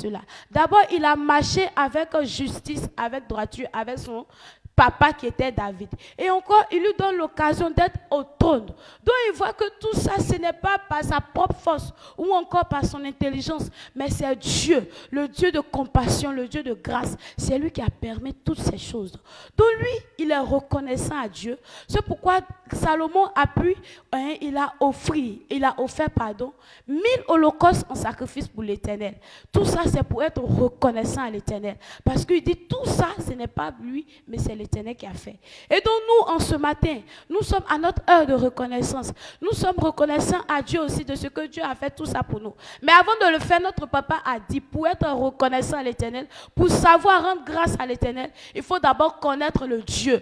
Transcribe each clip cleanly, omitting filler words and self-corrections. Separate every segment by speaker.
Speaker 1: cela. D'abord, il a marché avec justice, avec droiture, avec son papa qui était David. Et encore, il lui donne l'occasion d'être au trône. Donc, il voit que tout ça, ce n'est pas par sa propre force ou encore par son intelligence, mais c'est Dieu, le Dieu de compassion, le Dieu de grâce. C'est lui qui a permis toutes ces choses. Donc, lui, il est reconnaissant à Dieu. C'est pourquoi Salomon a pu, il a offert 1000 holocaustes en sacrifice pour l'Éternel. Tout ça, c'est pour être reconnaissant à l'Éternel. Parce qu'il dit, tout ça, ce n'est pas lui, mais c'est l'Éternel qui a fait. Et donc nous, en ce matin, nous sommes à notre heure de reconnaissance. Nous sommes reconnaissants à Dieu aussi de ce que Dieu a fait tout ça pour nous. Mais avant de le faire, notre papa a dit, pour être reconnaissant à l'Éternel, pour savoir rendre grâce à l'Éternel, il faut d'abord connaître le Dieu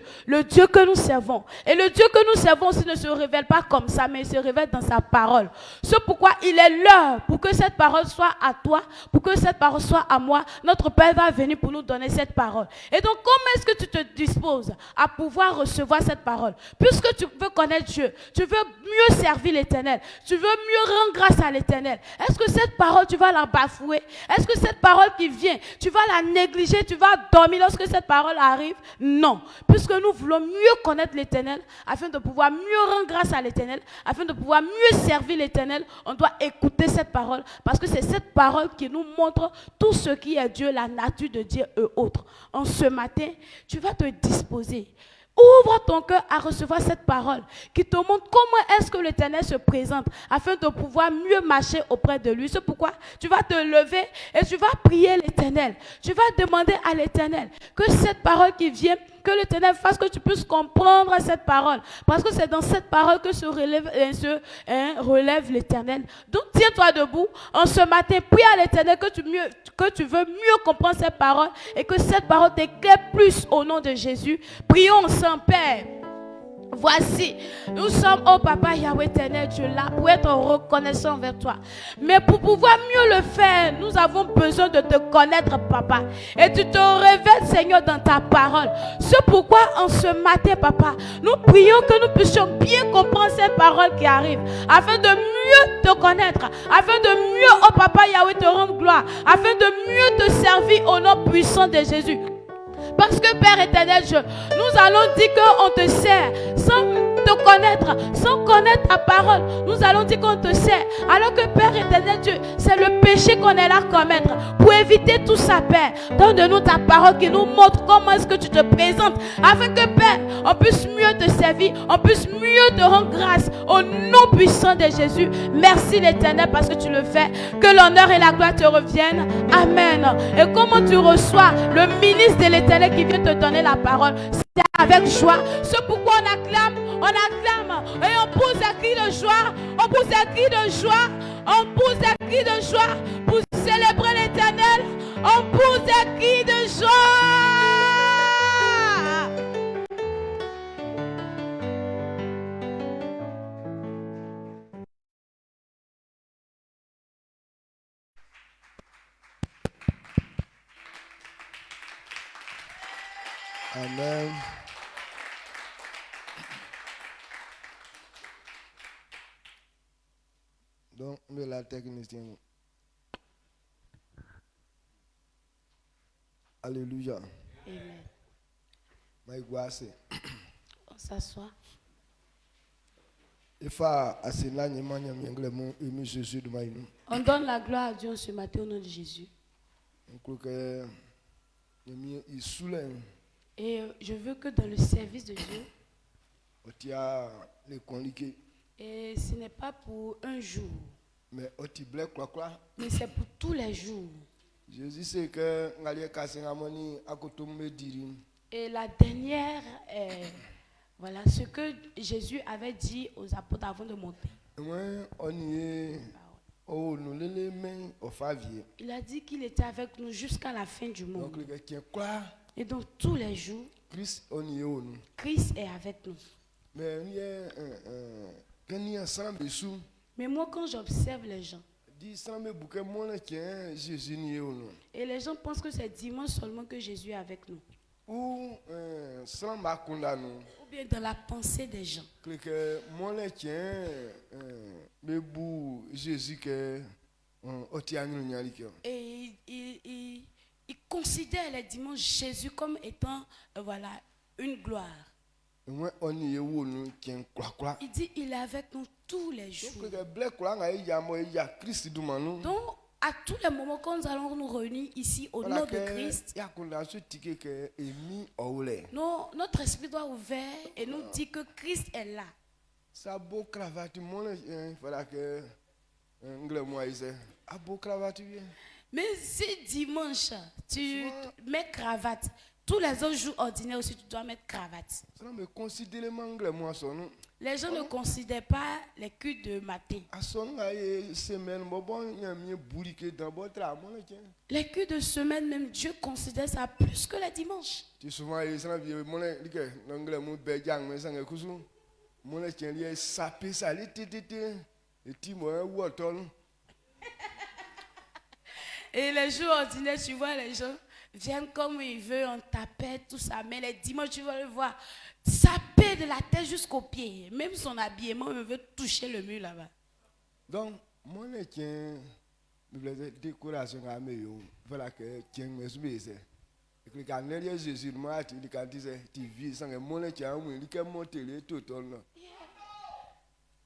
Speaker 1: que nous servons. Et le Dieu que nous servons aussi ne se révèle pas comme ça, mais il se révèle dans sa parole. C'est pourquoi il est l'heure pour que cette parole soit à toi, pour que cette parole soit à moi. Notre Père va venir pour nous donner cette parole. Et donc, comment est-ce que tu te disposes à pouvoir recevoir cette parole? Puisque tu veux connaître Dieu, tu veux mieux servir l'Éternel, tu veux mieux rendre grâce à l'Éternel. Est-ce que cette parole, tu vas la bafouer? Est-ce que cette parole qui vient, tu vas la négliger, tu vas dormir lorsque cette parole arrive? Non. Puisque nous voulons mieux connaître l'Éternel, afin de pouvoir mieux rendre grâce à l'Éternel, afin de pouvoir mieux servir l'Éternel, on doit écouter cette parole, parce que c'est cette parole qui nous montre tout ce qui est Dieu, la nature de Dieu et autres. En ce matin, tu vas te disposer. Ouvre ton cœur à recevoir cette parole qui te montre comment est-ce que l'Éternel se présente afin de pouvoir mieux marcher auprès de lui. C'est pourquoi tu vas te lever et tu vas prier l'Éternel. Tu vas demander à l'Éternel que cette parole qui vient, que l'Éternel fasse que tu puisses comprendre cette parole. Parce que c'est dans cette parole que se relève l'Éternel. Donc tiens-toi debout en ce matin, prie à l'Éternel que tu veux mieux comprendre cette parole et que cette parole t'éclaire plus au nom de Jésus. Prions ensemble, Père. Voici, nous sommes, oh Papa Yahweh éternel, Dieu là, pour être reconnaissant envers toi. Mais pour pouvoir mieux le faire, nous avons besoin de te connaître, Papa. Et tu te révèles, Seigneur, dans ta parole. C'est pourquoi, en ce matin, Papa, nous prions que nous puissions bien comprendre ces paroles qui arrivent, afin de mieux te connaître, afin de mieux, oh Papa Yahweh, te rendre gloire, afin de mieux te servir au nom puissant de Jésus. Parce que Père éternel, nous allons dire qu'on te sert sans te connaître, sans connaître ta parole. Nous allons dire qu'on te sert. Alors que Père éternel Dieu, c'est le péché qu'on est là à commettre. Pour éviter tout ça, Père, donne-nous ta parole qui nous montre comment est-ce que tu te présentes. Afin que Père, on puisse mieux te servir, on puisse mieux te rendre grâce au nom puissant de Jésus. Merci l'Éternel parce que tu le fais. Que l'honneur et la gloire te reviennent. Amen. Et comment tu reçois le ministre de l'Éternel qui vient te donner la parole? C'est avec joie. C'est pourquoi on acclame et on pousse un cri de joie, on pousse un cri de joie, on pousse un cri de joie pour célébrer l'Éternel, on pousse un cri de joie.
Speaker 2: Amen. Donc, la technicienne. Alléluia.
Speaker 1: Amen. On s'assoit. On donne la gloire à Dieu ce matin au nom de Jésus. Et je veux que dans le service de Dieu, et ce n'est pas pour un jour, mais c'est pour tous les jours.
Speaker 2: Jésus sait que
Speaker 1: et la dernière, voilà ce que Jésus avait dit aux apôtres avant de monter. Il a dit qu'il était avec nous jusqu'à la fin du monde. Et donc tous les jours, Christ est avec nous. Mais moi, quand j'observe les gens, et les gens pensent que c'est dimanche seulement que Jésus est avec nous. Ou bien dans la pensée des gens. Et considère les dimanches Jésus comme étant voilà, une gloire.
Speaker 2: Moi, on y est où nous qui quoi.
Speaker 1: Il dit il est avec nous tous les jours.
Speaker 2: Donc, le blé quoi, il y a Christ du manou.
Speaker 1: Donc, à tous les moments quand nous allons nous réunir ici au nom de Christ,
Speaker 2: il y a qu'on a ce ticket que émis au lait.
Speaker 1: notre esprit doit ouvert et nous dit que Christ est là.
Speaker 2: Ça beau cravate, il faudra que anglais moi il a beau cravate bien.
Speaker 1: Mais si dimanche tu mets cravate, tous les autres jours ordinaires aussi tu dois mettre cravate.
Speaker 2: Ça me considère anglais moi son.
Speaker 1: Les gens ne considèrent pas les cultes de matin. Les cultes de semaine, même Dieu considère ça plus que les dimanches. Et les jours ordinaires, tu vois, les gens viennent comme ils veulent, on tapette, tout ça. Mais les dimanches, tu vas le voir, saper de la tête jusqu'aux pieds. Même son habillement, il veut toucher le mur là-bas.
Speaker 2: Donc, moi, je décoration à mes voilà que tiens mes soucis. Et que quand il y a Jésus, moi, tu dis quand tu vis sans que mon tiens, il peut monter tout le temps.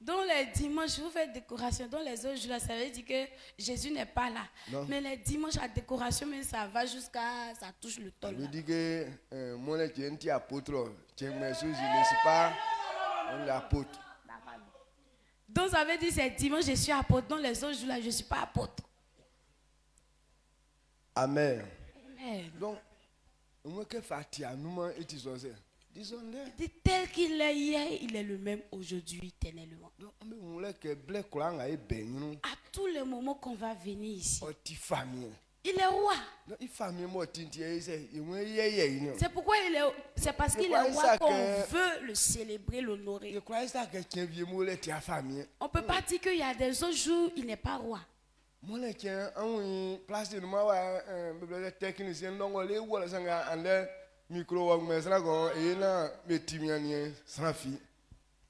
Speaker 1: Dans les dimanches, vous faites décoration. Dans les autres jours, ça veut dire que Jésus n'est pas là. Non. Mais les dimanches, la décoration, mais ça va jusqu'à... ça touche le tol.
Speaker 2: Je dis que mon est apôtre. Tiens, mes soucis, je ne suis pas l'apôtre.
Speaker 1: Donc ça veut dire que c'est dimanche, je suis apôtre. Dans les autres jours, là, je ne suis pas apôtre.
Speaker 2: Amen.
Speaker 1: Amen.
Speaker 2: Donc, moi, que fait-il à nous, disons-le.
Speaker 1: Dit tel qu'il est hier, il est le même aujourd'hui, éternellement. À tous les moments qu'on va venir ici, il est roi. C'est pourquoi c'est parce qu'il est roi qu'on veut le célébrer, l'honorer. On ne peut pas dire qu'il y a des autres jours, il n'est pas roi.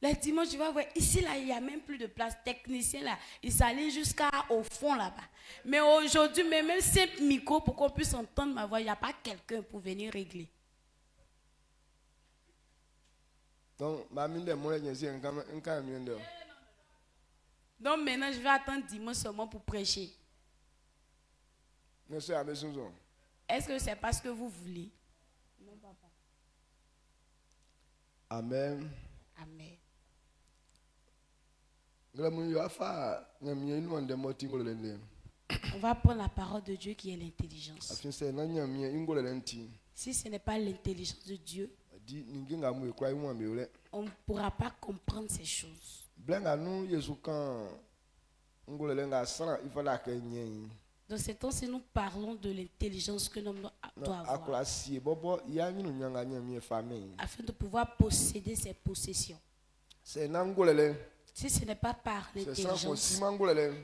Speaker 1: Les dimanches, tu vas voir, ici, là, il n'y a même plus de place. Technicien, là, ils s'allient jusqu'au fond, là-bas. Mais aujourd'hui, même simple micro, pour qu'on puisse entendre ma voix, il n'y a pas quelqu'un pour venir régler.
Speaker 2: Donc,
Speaker 1: donc maintenant, je vais attendre dimanche seulement pour prêcher. Est-ce que c'est parce que vous voulez? Non, papa.
Speaker 2: Amen.
Speaker 1: Amen. On va prendre la parole de Dieu qui est l'intelligence. Si ce n'est pas l'intelligence de Dieu, on ne pourra pas comprendre ces choses. Dans ce temps-ci, nous parlons de l'intelligence que l'homme doit avoir afin de pouvoir posséder ses possessions. Si ce n'est pas par l'intelligence,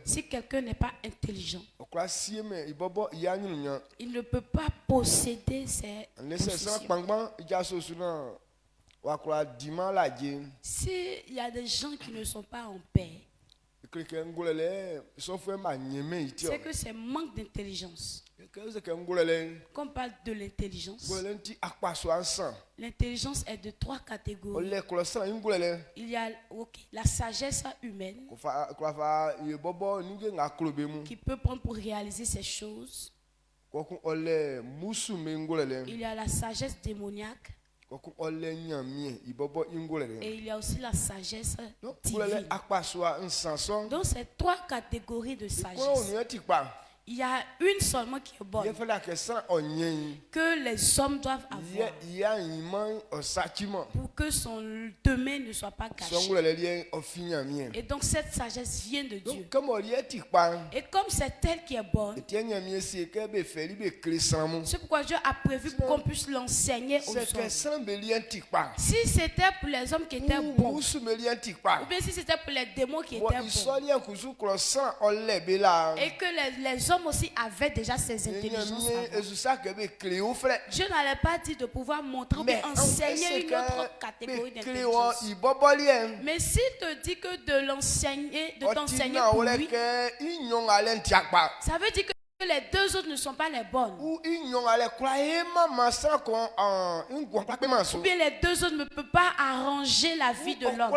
Speaker 1: si quelqu'un n'est pas intelligent, il ne peut pas posséder ses possessions. S'il y a des gens qui ne sont pas en paix, c'est que c'est manque d'intelligence. Quand on parle de l'intelligence, l'intelligence est de 3 catégories. Il y a la sagesse humaine qui peut prendre pour réaliser ces choses. Il y a la sagesse démoniaque. Et il y a aussi la sagesse divine. Donc ces 3 catégories de sagesse, il y a une seulement qui est bonne, que les hommes doivent avoir pour que son demain ne soit pas caché. Et donc cette sagesse vient de Dieu. Et comme c'est elle qui est bonne, c'est pourquoi Dieu a prévu qu'on puisse l'enseigner aux hommes. Si c'était pour les hommes qui étaient bons, ou bien si c'était pour les démons qui étaient bons, et que les hommes aussi avaient déjà ces intelligences avant, Dieu n'allait pas dire de pouvoir montrer ou bien enseigner une autre catégorie d'intelligence. Mais s'il te dit que de l'enseigner, de t'enseigner pour lui, ça veut dire que les deux autres ne sont pas les bonnes.
Speaker 2: Ou une yon ale kura maman sans qu'on une gwan pas
Speaker 1: Ou bien les deux autres ne peuvent pas arranger la vie de l'homme.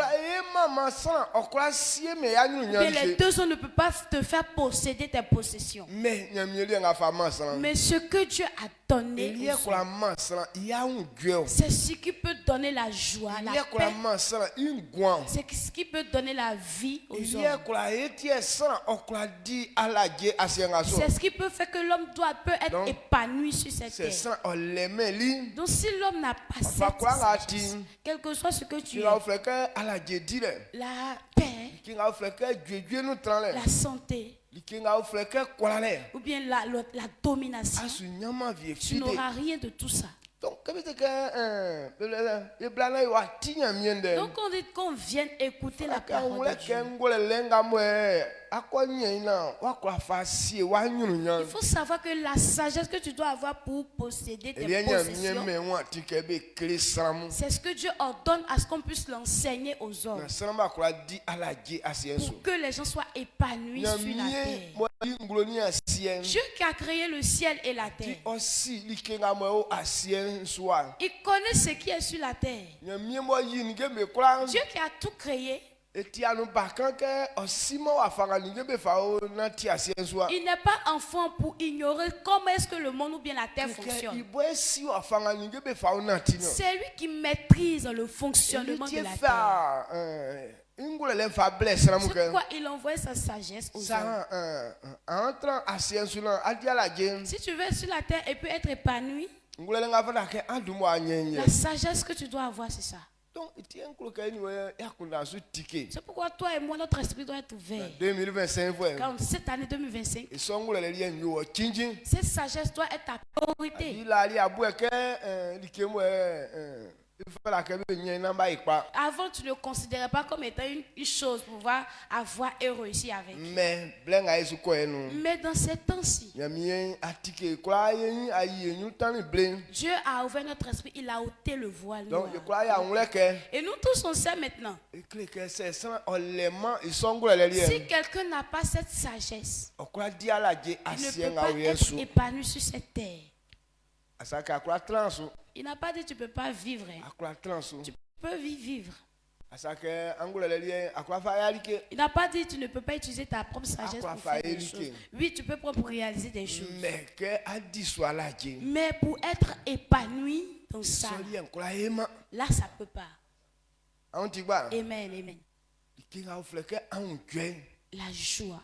Speaker 2: maman sans on croit si mais ya
Speaker 1: Ou bien les deux autres ne peuvent pas te faire posséder tes possessions.
Speaker 2: mais nyamieli nga fama sans.
Speaker 1: Mais ce que Dieu a donné,
Speaker 2: Il y a kura maman sans il y a un gueule.
Speaker 1: c'est ce qui peut donner la joie,
Speaker 2: Il
Speaker 1: la
Speaker 2: y a kura
Speaker 1: paix.
Speaker 2: maman sans une gwan.
Speaker 1: C'est ce qui peut donner la vie aux
Speaker 2: Il y a
Speaker 1: hommes.
Speaker 2: kura etie sans on croit dit à la Dieu à siengaso.
Speaker 1: C'est ce qui peut faire que l'homme peut être
Speaker 2: Donc,
Speaker 1: épanoui sur cette
Speaker 2: c'est
Speaker 1: terre.
Speaker 2: ça on l'aimait lui.
Speaker 1: Donc si l'homme n'a pas
Speaker 2: va
Speaker 1: cette
Speaker 2: quoi
Speaker 1: sagesse,
Speaker 2: là-t-il?
Speaker 1: quel que soit ce que tu
Speaker 2: Tu
Speaker 1: es,
Speaker 2: vas faire que à la Dieu dit le.
Speaker 1: la paix,
Speaker 2: Qui va faire que Dieu nous tremble.
Speaker 1: la santé,
Speaker 2: Qui va faire que quoi là?
Speaker 1: ou bien la domination,
Speaker 2: À ce nyama vie
Speaker 1: tu
Speaker 2: fidèle.
Speaker 1: n'auras rien de tout ça.
Speaker 2: Donc, comme c'est que le blanc là il va tirer mien de.
Speaker 1: Donc on dit qu'on vienne écouter la parole de Dieu. Il faut savoir que la sagesse que tu dois avoir pour posséder tes possessions, c'est ce que Dieu ordonne à ce qu'on puisse l'enseigner aux hommes. Pour que les gens soient épanouis sur la terre. Dieu qui a créé le ciel et la terre, il connaît ce qui est sur la terre. Dieu qui a tout créé, il n'est pas enfant pour ignorer comment est-ce que le monde ou bien la terre fonctionne. C'est lui qui maîtrise le fonctionnement de la terre. C'est pourquoi il envoie sa sagesse aux hommes. Si tu veux être sur la terre et puis être épanoui, la sagesse que tu dois avoir, c'est ça. C'est pourquoi toi et moi, notre esprit doit être ouvert.
Speaker 2: 2025,
Speaker 1: Quand cette année 2025,
Speaker 2: cette
Speaker 1: sagesse doit être ta priorité. Avant, tu ne considérais pas comme étant une chose pour pouvoir avoir et réussir avec.
Speaker 2: Mais
Speaker 1: dans ces temps-ci, Dieu a ouvert notre esprit, il a ôté le voile. Et nous tous on sait maintenant. Si quelqu'un n'a pas cette sagesse, il ne peut pas être épanoui sur cette terre. Il n'a pas dit tu ne peux pas vivre. Tu peux vivre. Il n'a pas dit tu ne peux pas utiliser ta propre sagesse pour faire des choses. Oui, tu peux pour réaliser des choses. Mais pour être épanoui dans ça, là, ça ne peut pas. Amen, amen. La joie,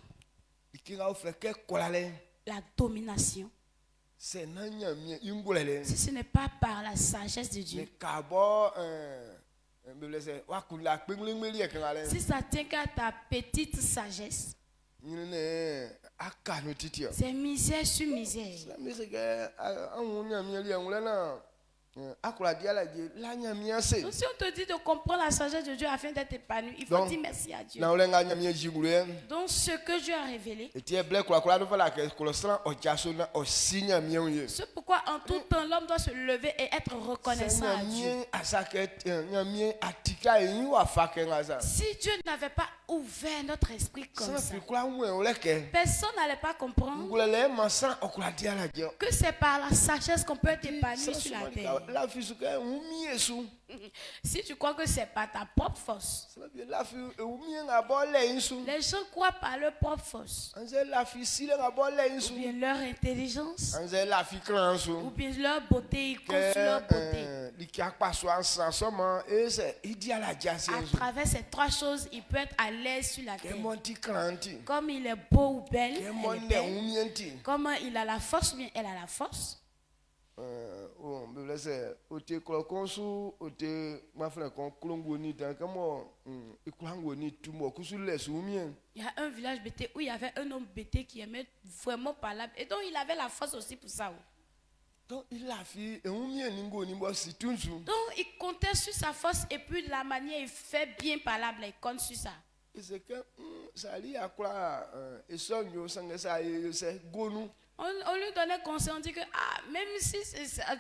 Speaker 1: la domination. Si ce n'est pas par la sagesse de Dieu, si ça tient qu'à ta petite sagesse, c'est misère sur misère. Donc si on te dit de comprendre la sagesse de Dieu afin d'être épanoui, il faut dire merci à Dieu. Donc ce que Dieu a révélé, c'est pourquoi en tout temps l'homme doit se lever et être reconnaissant à Dieu. Si Dieu n'avait pas ouvert notre esprit comme ça, personne n'allait pas comprendre que c'est par la sagesse qu'on peut être épanoui sur la terre. Si tu crois que c'est par ta propre force, les gens croient par leur propre force, ou bien leur intelligence, ou bien leur beauté, ils comptent sur leur beauté. À travers ces trois choses, il peut être à l'aise sur la terre. Comme il est beau ou belle, elle est belle. Comme il a la force ou bien elle a la force. Il y a un village bêté où il y avait un homme bêté qui aimait vraiment parler. Et donc il avait la force aussi pour ça. Donc il comptait sur sa force et puis la manière il fait bien parler, il compte sur ça. On lui donnait conseil, on dit que même si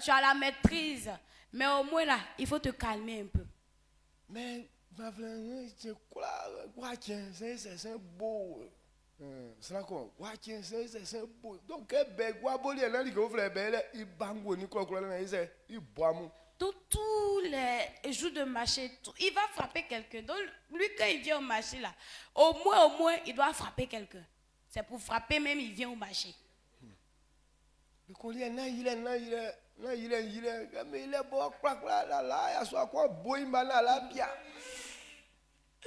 Speaker 1: tu as la maîtrise, mais au moins là, il faut te calmer un peu.
Speaker 2: C'est là qu'on voit que c'est beau. Donc, quoi, bon, il y a un qui offre belle, il bango, ni quoi, il boit.
Speaker 1: Dans tous les jours de marché, il va frapper quelqu'un. Donc, lui, quand il vient au marché, là, au moins, il doit frapper quelqu'un. C'est pour frapper même, il vient au marché.
Speaker 2: Le collier, il est bon, là, il y a soit quoi, beau, il m'a là, bien.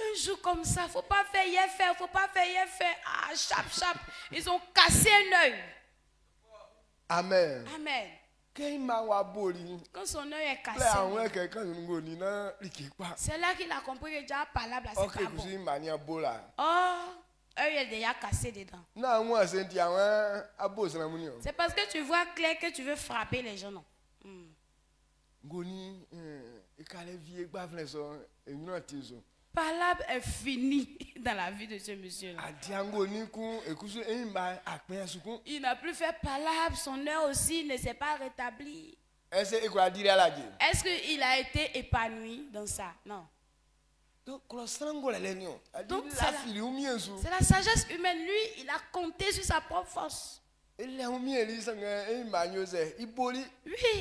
Speaker 1: Un jour comme ça, faut pas faire hier faire, faut pas faire hier faire. Ah, chap. Ils ont cassé un œil.
Speaker 2: Amen.
Speaker 1: Amen. Quand son œil est cassé, c'est là qu'il a compris que déjà parlable là, c'est pas bon. Oh, œil est déjà cassé dedans. C'est parce que tu vois clair que tu veux frapper les gens, non? Palabre est fini dans la vie de ce monsieur. Il n'a plus fait palabre, son œil aussi ne s'est pas rétabli. Est-ce qu'il a été épanoui dans ça? Non. Donc c'est la sagesse humaine. Lui, il a compté sur sa propre force. Oui,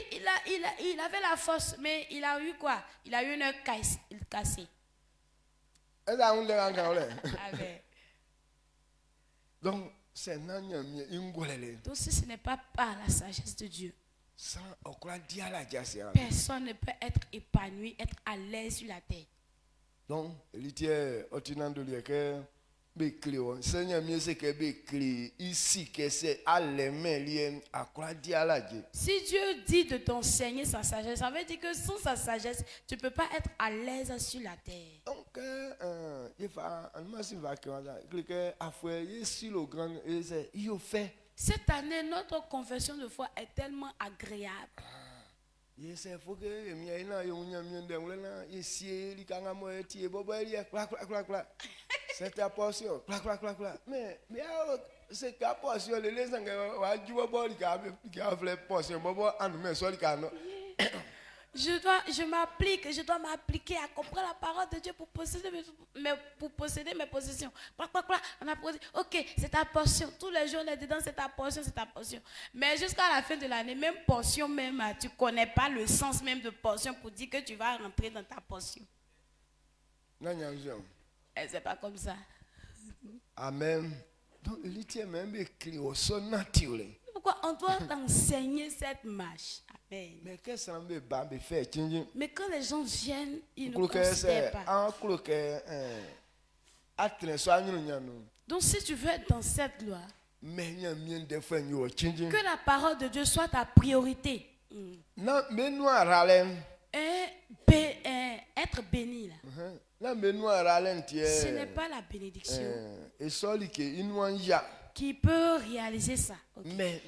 Speaker 1: il avait la force, mais il a eu quoi? Il a eu un œil cassé.
Speaker 2: Donc,
Speaker 1: donc si ce n'est pas par la sagesse de Dieu, personne ne peut être épanoui, être à l'aise sur la terre.
Speaker 2: Donc, il était Seigneur, ici que c'est à l'aimer à quoi dire à la Dieu.
Speaker 1: Si Dieu dit de t'enseigner sa sagesse, ça veut dire que sans sa sagesse, tu ne peux pas être à l'aise sur la terre.
Speaker 2: Donc,
Speaker 1: cette année, notre confession de foi est tellement agréable.
Speaker 2: C'est ta portion. Mais c'est ta portion. Les gens qui ont fait portion.
Speaker 1: Je dois m'appliquer à comprendre la parole de Dieu pour posséder mes possessions. On a posé, ok, c'est ta portion. Tous les jours, on est dedans, c'est ta portion, c'est ta portion. Mais jusqu'à la fin de l'année, même portion, même, tu ne connais pas le sens même de portion pour dire que tu vas rentrer dans ta portion. C'est pas comme ça.
Speaker 2: Amen. Donc, il tient même écrit au son naturel.
Speaker 1: Pourquoi on doit enseigner cette marche? Amen. Mais quand les gens viennent, ils ne considèrent pas. Donc si tu veux être dans cette gloire, que la parole de Dieu soit ta priorité. Être béni là. Ce n'est pas la bénédiction qui peut réaliser ça. Okay.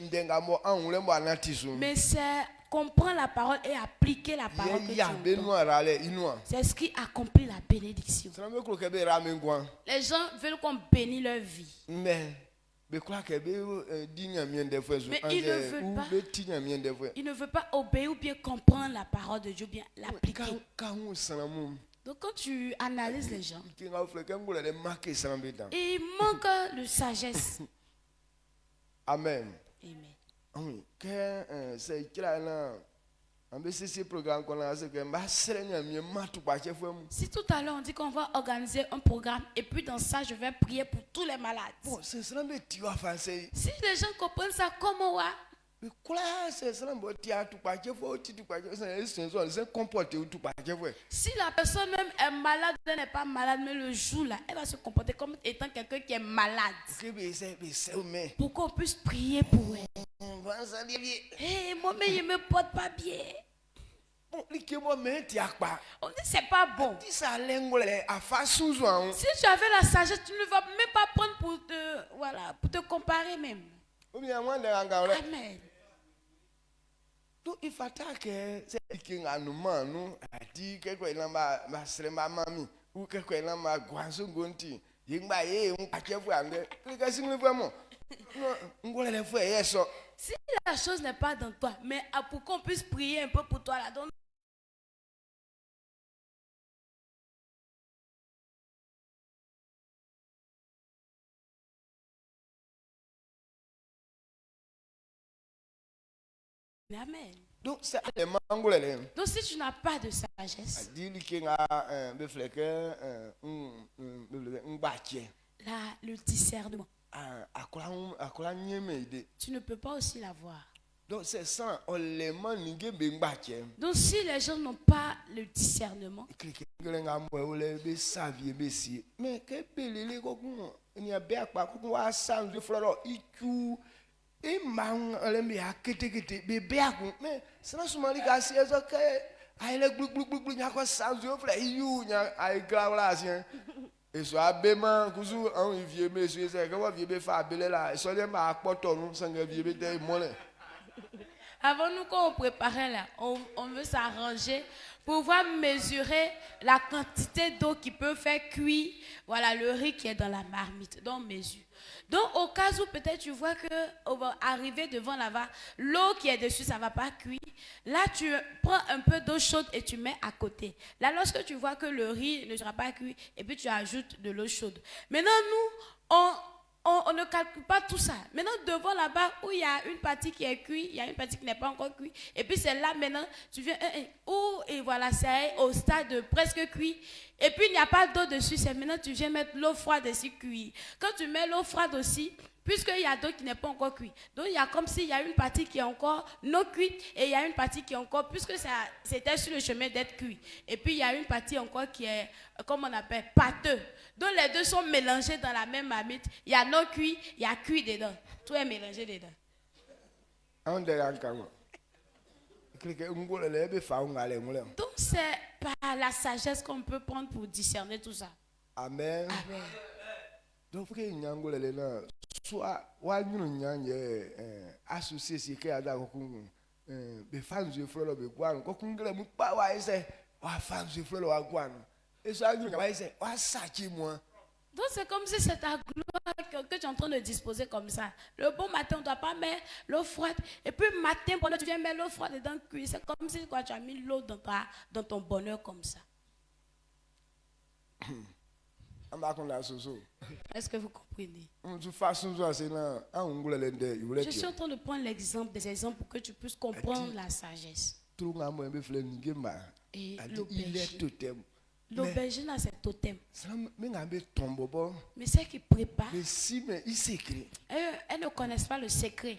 Speaker 1: Mais c'est comprendre la parole et appliquer la parole que tu entends. C'est ce qui accomplit la bénédiction. Les gens veulent qu'on bénisse leur vie. Mais ils ne veulent pas obéir ou bien comprendre la parole de Dieu, bien l'appliquer. Donc quand tu analyses les gens, il manque de sagesse.
Speaker 2: Amen.
Speaker 1: Amen. Si tout à l'heure on dit qu'on va organiser un programme et puis dans ça je vais prier pour tous les malades. Si les gens comprennent ça, comment va? Si la personne même est malade, elle n'est pas malade, mais le jour là, elle va se comporter comme étant quelqu'un qui est malade. Pour qu'on puisse prier pour elle. Hey, moi-même, je ne me porte pas bien. On dit c'est pas bon. Si tu avais la sagesse, tu ne vas même pas prendre pour te comparer même. Amen.
Speaker 2: Donc il faut que c'est qui a nous a dit que quoi il m'a mamie ou que quoi il m'a guanso gonti yimba ye on a kevu ande que si nous vraiment
Speaker 1: si la chose n'est pas dans toi, mais pour qu'on puisse prier un peu pour toi là, donc Amen.
Speaker 2: Donc, c'est les mangolais.
Speaker 1: Donc si tu n'as pas de sagesse, là, le discernement, tu ne peux pas aussi l'avoir.
Speaker 2: donc c'est ça, on les mange.
Speaker 1: Donc si les gens n'ont pas le discernement,
Speaker 2: mais que belele kokun ni abe apa kokun wa sanzu floro iku e mang alembe akete bebe akun mais sana sumali ka si ezo ke aile glu nya ko sanzu floro iyu nya ai grawla asien eso abema kuzu an vie monsieur c'est que wa vie be fa abele la so le ma apoto nu sanga vie be te mole.
Speaker 1: avant nous, quand on préparait là, on veut s'arranger pour pouvoir mesurer la quantité d'eau qui peut faire cuire, voilà, le riz qui est dans la marmite. Donc, on mesure. Donc, au cas où peut-être tu vois qu'on va arriver devant là-bas, l'eau qui est dessus, ça ne va pas cuire. Là, tu prends un peu d'eau chaude et tu mets à côté. Là, lorsque tu vois que le riz ne sera pas cuit, et puis tu ajoutes de l'eau chaude. Maintenant, nous, on ne calcule pas tout ça. Maintenant, devant là-bas, où il y a une partie qui est cuite, il y a une partie qui n'est pas encore cuite. Et puis, c'est là, maintenant, tu viens, et voilà, c'est au stade de presque cuit. Et puis, il n'y a pas d'eau dessus. C'est maintenant, tu viens mettre l'eau froide dessus, cuit. Quand tu mets l'eau froide aussi, puisqu'il y a d'eau qui n'est pas encore cuite. Donc, il y a comme s'il y a une partie qui est encore non cuite et il y a une partie qui est encore, puisque c'était sur le chemin d'être cuit. Et puis, il y a une partie encore qui est, comme on appelle, pâteux. Donc, les deux sont mélangés dans la même marmite. Il y a non cuit, il y a cuit dedans. Tout est mélangé dedans. Donc, c'est par la sagesse qu'on peut prendre pour discerner tout ça.
Speaker 2: Amen.
Speaker 1: Amen.
Speaker 2: Donc, il faut que soit associé si que ada kokun be fans de frolo be gwan kokun gele mu pa wa ise wa fans de frolo wa gwan et ça nous va ise wa sachi moi.
Speaker 1: Donc c'est comme si c'est ta gloire que tu es en train de disposer comme ça. Le bon matin, on ne doit pas mettre l'eau froide. Et puis matin, pendant que tu viens mettre l'eau froide dedans cuire, c'est comme si quoi, tu as mis l'eau dans ton bonheur comme ça. Est-ce que vous comprenez? Je suis en train de prendre l'exemple des exemples pour que tu puisses comprendre la sagesse. Et l'aubergine. L'aubergine a ses totems. Mais ceux qui préparent, elles ne connaissent pas le secret.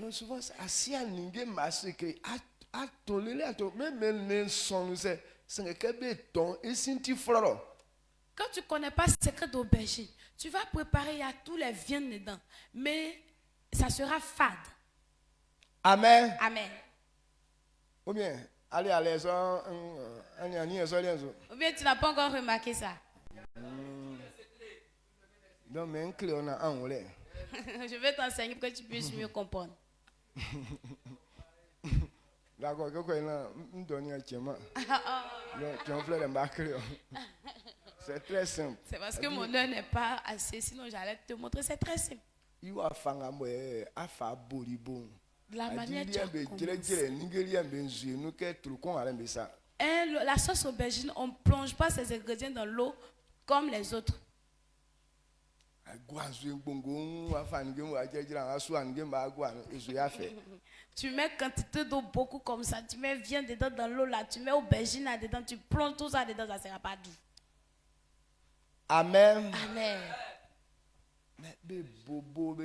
Speaker 1: Quand tu ne connais pas le secret d'aubergine, tu vas préparer, il y a tous les viandes dedans. Mais ça sera fade.
Speaker 2: Amen.
Speaker 1: Amen.
Speaker 2: Ou bien, allez,
Speaker 1: ou bien tu n'as pas encore remarqué ça.
Speaker 2: Donc, mais un clé, on a un olé.
Speaker 1: Je vais t'enseigner pour que tu puisses mieux comprendre.
Speaker 2: D'accord, que quoi, là, on donne un tchema. Tu en fleurs de c'est très simple.
Speaker 1: C'est parce que mon œil n'est pas assez, sinon j'allais te montrer, c'est très simple. De la manière la sauce aubergine, on ne plonge pas ses ingrédients dans l'eau comme les autres. Tu mets quantité d'eau beaucoup comme ça, tu mets viande dedans dans l'eau là, tu mets aubergine là dedans, tu plonges tout ça dedans, ça ne sera pas doux.
Speaker 2: Amen.
Speaker 1: Amen.
Speaker 2: Mais bobo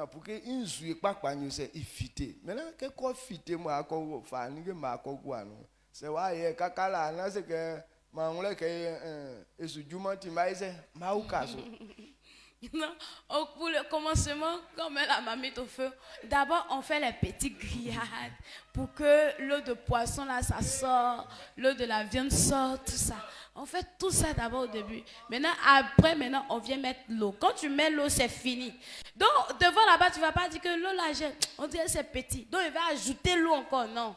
Speaker 2: pour que une jouer pas quoi nous c'est ifité. Maintenant que quoi fité moi encore fa ni que ma ko gwa no. C'est wa ye kakala na c'est que ma on le que esu juma ti ma ise ma ou kaso.
Speaker 1: Non, pour le commencement, quand on met la marmite au feu, d'abord on fait les petites grillades pour que l'eau de poisson là ça sort, l'eau de la viande sort, tout ça. On fait tout ça d'abord au début. Après, on vient mettre l'eau. Quand tu mets l'eau, c'est fini. Donc, devant là-bas, tu ne vas pas dire que l'eau là, on dirait que c'est petit. Donc, il va ajouter l'eau encore. Non.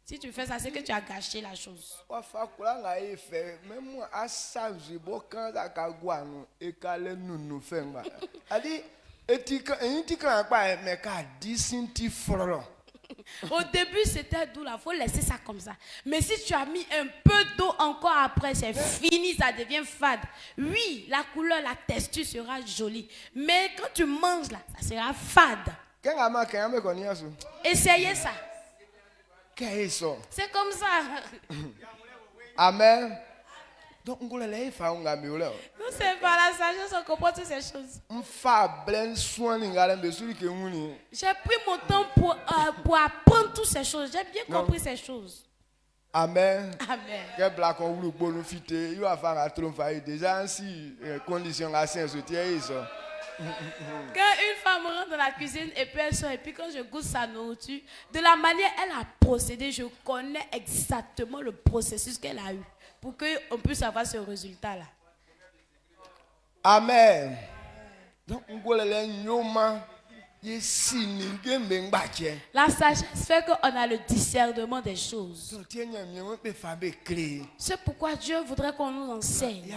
Speaker 1: Si tu fais ça, c'est que tu as gâché la chose. Au début, c'était doux, il faut laisser ça comme ça. Mais si tu as mis un peu d'eau encore après, c'est fini, ça devient fade. Oui, la couleur, la texture sera jolie. Mais quand tu manges là, ça sera fade.
Speaker 2: Quand on a quand même connu ça.
Speaker 1: Essayez ça.
Speaker 2: Qu'est-ce que
Speaker 1: C'est comme ça.
Speaker 2: Amen. Donc on va aller faire un gambio là.
Speaker 1: Nous, c'est par la sagesse qu'on comprend toutes ces choses.
Speaker 2: On fait plein soin n'ingale mbesuri que muni.
Speaker 1: J'ai pris mon temps pour apprendre toutes ces choses. J'ai bien compris ces choses.
Speaker 2: Amen.
Speaker 1: Amen.
Speaker 2: Que black on vous pour nous fitter, il va faire un trompe déjà si conditions assez soutien ça.
Speaker 1: Quand une femme rentre dans la cuisine et puis elle sort, et puis quand je goûte sa nourriture, de la manière elle a procédé, je connais exactement le processus qu'elle a eu pour qu'on puisse avoir ce résultat-là.
Speaker 2: Amen. Donc on va aller nyoma
Speaker 1: la sagesse fait qu'on a le discernement des choses. C'est pourquoi Dieu voudrait qu'on nous enseigne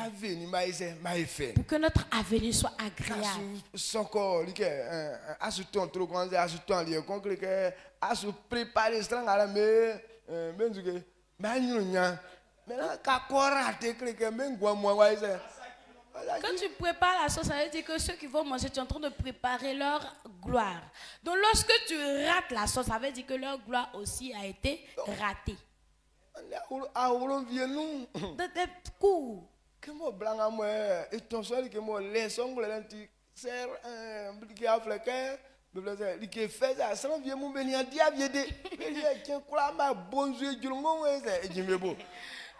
Speaker 1: pour que notre avenir soit agréable. Quand tu prépares la sauce, ça veut dire que ceux qui vont manger, tu es en train de préparer leur gloire. Donc lorsque tu rates la sauce, ça veut dire que leur gloire aussi a été ratée. Dans tes coups.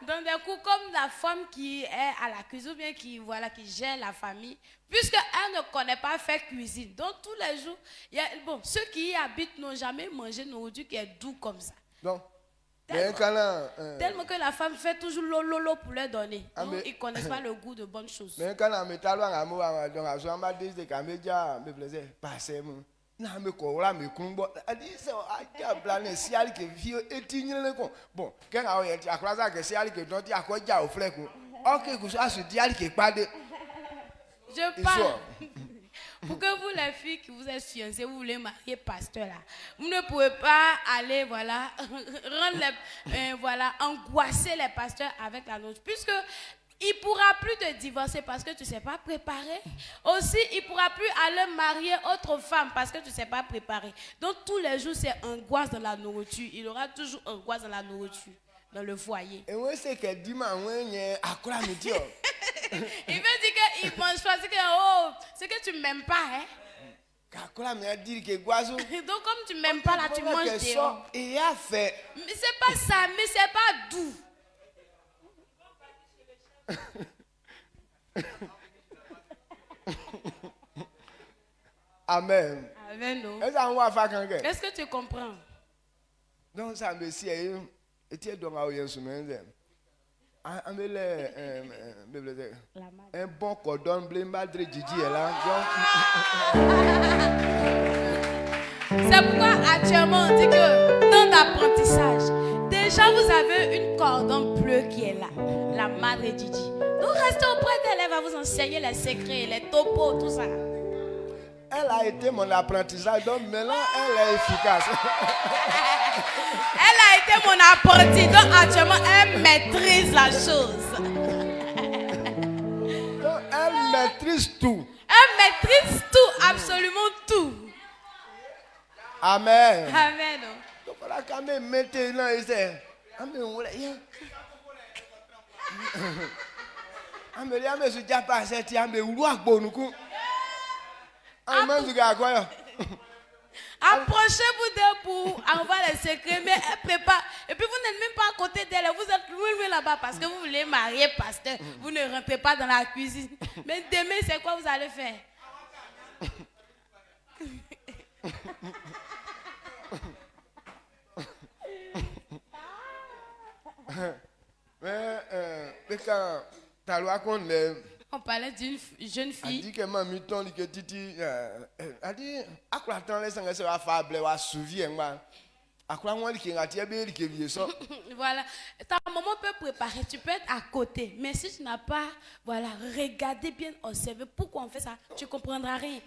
Speaker 1: Dans des coups comme la femme qui est à la cuisine ou bien qui gère la famille, puisqu'elle ne connaît pas faire cuisine. Donc tous les jours, ceux qui y habitent n'ont jamais mangé nourriture qui est doux comme ça.
Speaker 2: Donc,
Speaker 1: tellement que la femme fait toujours lolo pour leur donner. Donc, ils ne connaissent pas le goût de bonnes choses.
Speaker 2: Mais quand on met à na me ko wala me kunbo adi se aja blane si ali ke vie etinyele ko bon ken a o ye ti aklaza ke si ali ke don ti akoja o fleku OK ku asu di ali ke pade
Speaker 1: je parle pour que vous les filles qui vous êtes fiancées vous voulez marier pasteur là vous ne pouvez pas aller rendre angoisser les pasteurs avec la note puisque il ne pourra plus te divorcer parce que tu ne sais pas préparer. Aussi, il ne pourra plus aller marier autre femme parce que tu ne sais pas préparer. Donc, tous les jours, c'est angoisse dans la nourriture. Il aura toujours angoisse dans la nourriture, dans le foyer.
Speaker 2: Et moi, c'est que dimanche, il veut dire
Speaker 1: qu'il pense choisir que, c'est que tu ne m'aimes pas, hein? Donc, comme tu ne m'aimes pas, là, tu manges des hommes.
Speaker 2: Et a fait.
Speaker 1: Mais ce n'est pas ça, mais ce n'est pas doux.
Speaker 2: Amen.
Speaker 1: Amen. Est-ce que tu comprends?
Speaker 2: Donc ça me dit un bon cordon bleu madre Gigi est là.
Speaker 1: C'est pourquoi actuellement on dit que dans l'apprentissage, déjà vous avez une cordon bleu qui est là, la madre Gigi. Donc restez auprès d'elle, elle va vous enseigner les secrets, les topos, tout ça.
Speaker 2: Elle a été mon apprentissage, donc maintenant elle est efficace.
Speaker 1: Elle a été mon apprenti, donc actuellement elle maîtrise la chose.
Speaker 2: Donc elle maîtrise tout.
Speaker 1: Elle maîtrise tout, absolument tout.
Speaker 2: Amen.
Speaker 1: Amen.
Speaker 2: Donc voilà quand même maintenant il sait.
Speaker 1: Approchez-vous d'elle pour avoir les secrets, mais elle prépare. Et puis vous n'êtes même pas à côté d'elle, vous êtes loin là-bas parce que vous voulez marier pasteur. Vous ne rentrez pas dans la cuisine. Mais demain, c'est quoi vous allez faire?
Speaker 2: Mais quand ta loi qu'on
Speaker 1: on parlait d'une jeune fille.
Speaker 2: Elle dit que maman ton que titi elle dit à quoi attend les sangs va fable va souviens moi à quoi moi qui ngati be qui vieux ça.
Speaker 1: Voilà, ta maman peut préparer, tu peux être à côté, mais si tu n'as pas regardé bien observé pourquoi on fait ça, tu comprendras rien.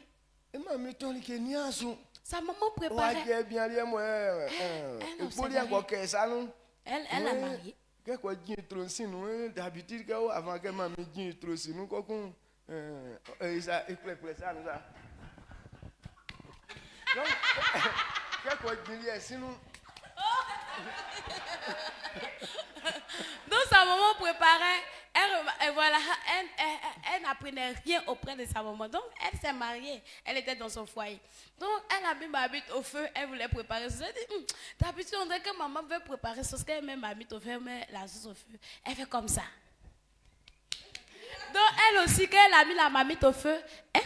Speaker 2: Et maman ton qui niasu.
Speaker 1: Sa maman préparait.
Speaker 2: Ouais bien lié moi.
Speaker 1: Elle a marié.
Speaker 2: Quoi dit trop si nous d'habitude que avant que maman dit trop si nous quoi ça ça Donc, qu'est-ce qu'on dit sinon?
Speaker 1: Donc sa maman préparait, et voilà, elle n'apprenait rien auprès de sa maman. Donc elle s'est mariée, elle était dans son foyer. Donc elle a mis ma bite au feu, elle voulait préparer sauce. Elle dit, d'habitude on dirait que maman veut préparer sauce, qu'elle met ma bite au feu, elle met la sauce au feu. Elle fait comme ça. Donc elle aussi, quand elle a mis la marmite au feu, elle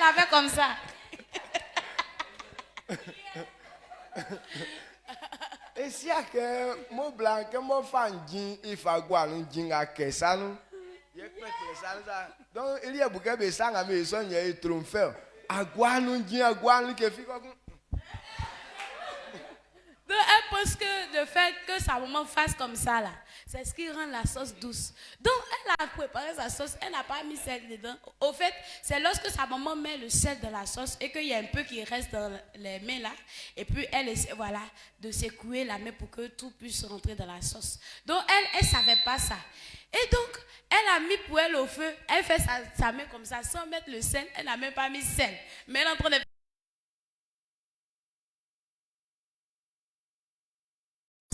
Speaker 1: a fait comme ça.
Speaker 2: Et si à que mon blanc, que mon fan jean, il faut quoi nous jean à que ça nous. Donc il y a beaucoup de sang à mes sons, il y a eu tromper. À quoi nous jean, à quoi nous qui fait quoi?
Speaker 1: Donc elle pense que le fait que sa maman fasse comme ça là, c'est ce qui rend la sauce douce. Donc elle a préparé sa sauce, elle n'a pas mis sel dedans. Au fait, c'est lorsque sa maman met le sel dans la sauce et qu'il y a un peu qui reste dans les mains là, et puis elle essaie, voilà, de secouer la main pour que tout puisse rentrer dans la sauce. Donc elle savait pas ça. Et donc elle a mis pour elle au feu, elle fait sa main comme ça sans mettre le sel, elle n'a même pas mis sel. Mais elle est en train de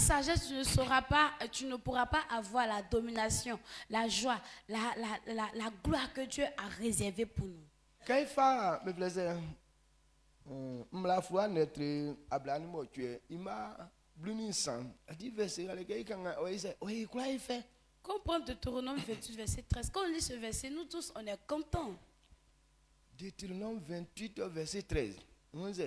Speaker 1: sagesse, tu ne pourras pas avoir la domination, la joie, la gloire que Dieu a réservée pour nous.
Speaker 2: Quand il fait, me plaisir, la foi n'être à blanc, il m'a bluni sang. Il dit, verset, il quoi il fait?
Speaker 1: Comprendre Deutéronome 28, verset 13. Quand on lit ce verset, nous tous, on est contents.
Speaker 2: Deutéronome 28, verset 13. On dit,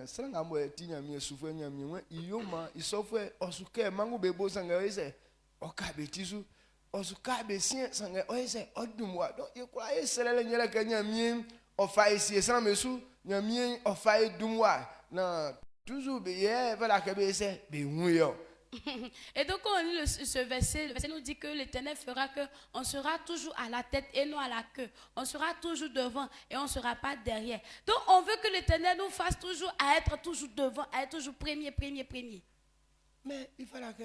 Speaker 2: sanga mo tinya mi sufu nya mi we iyoma isofwe osuke mangu bebo sanga ise okabetisu osuka be sien sanga oise odumwa do yekura eselele nyele ka nya mi ofa isi sanga mesu nya mi ofa edumwa na toujours be ye voilà que be ise be huyo.
Speaker 1: Et donc quand on lit ce verset, le verset nous dit que l'Éternel fera que on sera toujours à la tête et non à la queue. On sera toujours devant et on ne sera pas derrière. Donc on veut que l'Éternel nous fasse toujours à être toujours devant, à être toujours premier.
Speaker 2: Mais il fallait que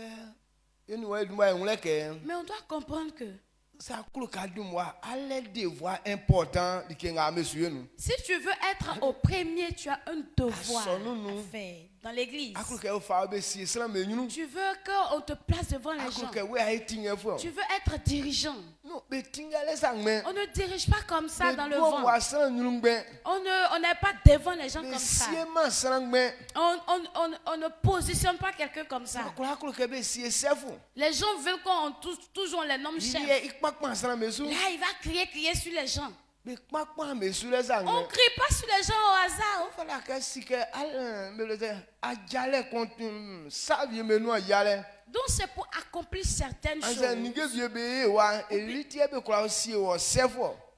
Speaker 1: mais on doit comprendre que
Speaker 2: ça coule moi à l'aide des voix importants de Kenga monsieur nous.
Speaker 1: Si tu veux être au premier, tu as un devoir à faire dans l'église. Tu veux qu'on te place devant les gens. Tu veux être dirigeant. On ne dirige pas comme ça dans le vent. On n'est pas devant les gens comme ça. On ne positionne pas quelqu'un comme ça. Les gens veulent qu'on toujours les nomme chef. Là, il va crier sur les gens. On ne crie pas sur les gens au hasard. Donc c'est pour accomplir certaines choses.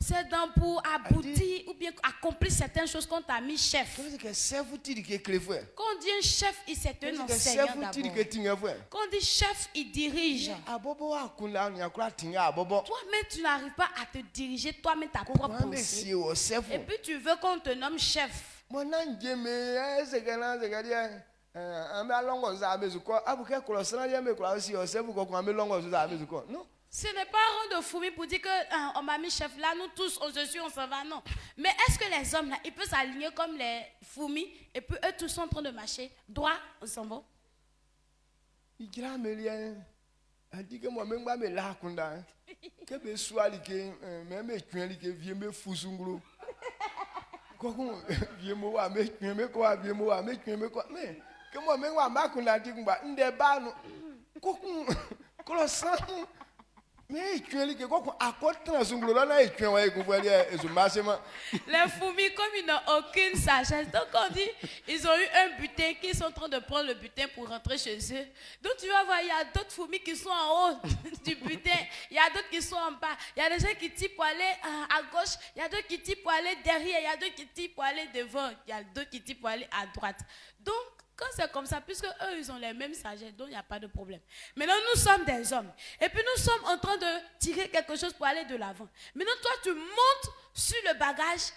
Speaker 1: C'est donc pour aboutir ou bien accomplir certaines choses qu'on t'a mis chef. Quand on dit un chef, c'est un enseignant d'abord. Quand on dit chef, il dirige. Toi-même, tu n'arrives pas à te diriger toi-même ta propre pensée. Et puis tu veux qu'on te nomme chef. Non. Ce n'est pas un rang de fourmi pour dire que on m'a mis chef là, nous tous on se suit, on s'en va, non. Mais est-ce que les hommes là, ils peuvent s'aligner comme les fourmis et puis eux tous sont en train de marcher droit, on s'en va?
Speaker 2: Il dit que moi-même je me la kunda, que me soit que même tu es que viens me foussunglo. Comment viens moi me quoi viens moi me quoi mais que moi-même je me kunda dit que ndeba no koko mais tu es que quoi à quoi transunglo là et tu es les
Speaker 1: fourmis comme ils n'ont aucune sagesse. Donc on dit ils ont eu un butin qu'ils sont en train de prendre le butin pour rentrer chez eux. Donc tu vas voir il y a d'autres fourmis qui sont en haut du butin, il y a d'autres qui sont en bas. Il y a des gens qui tirent pour aller à gauche, il y a d'autres qui tirent pour aller derrière, il y a d'autres qui tirent pour aller devant, il y a d'autres qui tirent pour aller à droite. Donc quand c'est comme ça, puisque eux, ils ont les mêmes sagesses, donc il n'y a pas de problème. Maintenant, nous sommes des hommes. Et puis, nous sommes en train de tirer quelque chose pour aller de l'avant. Maintenant, toi, tu montes sur le bagage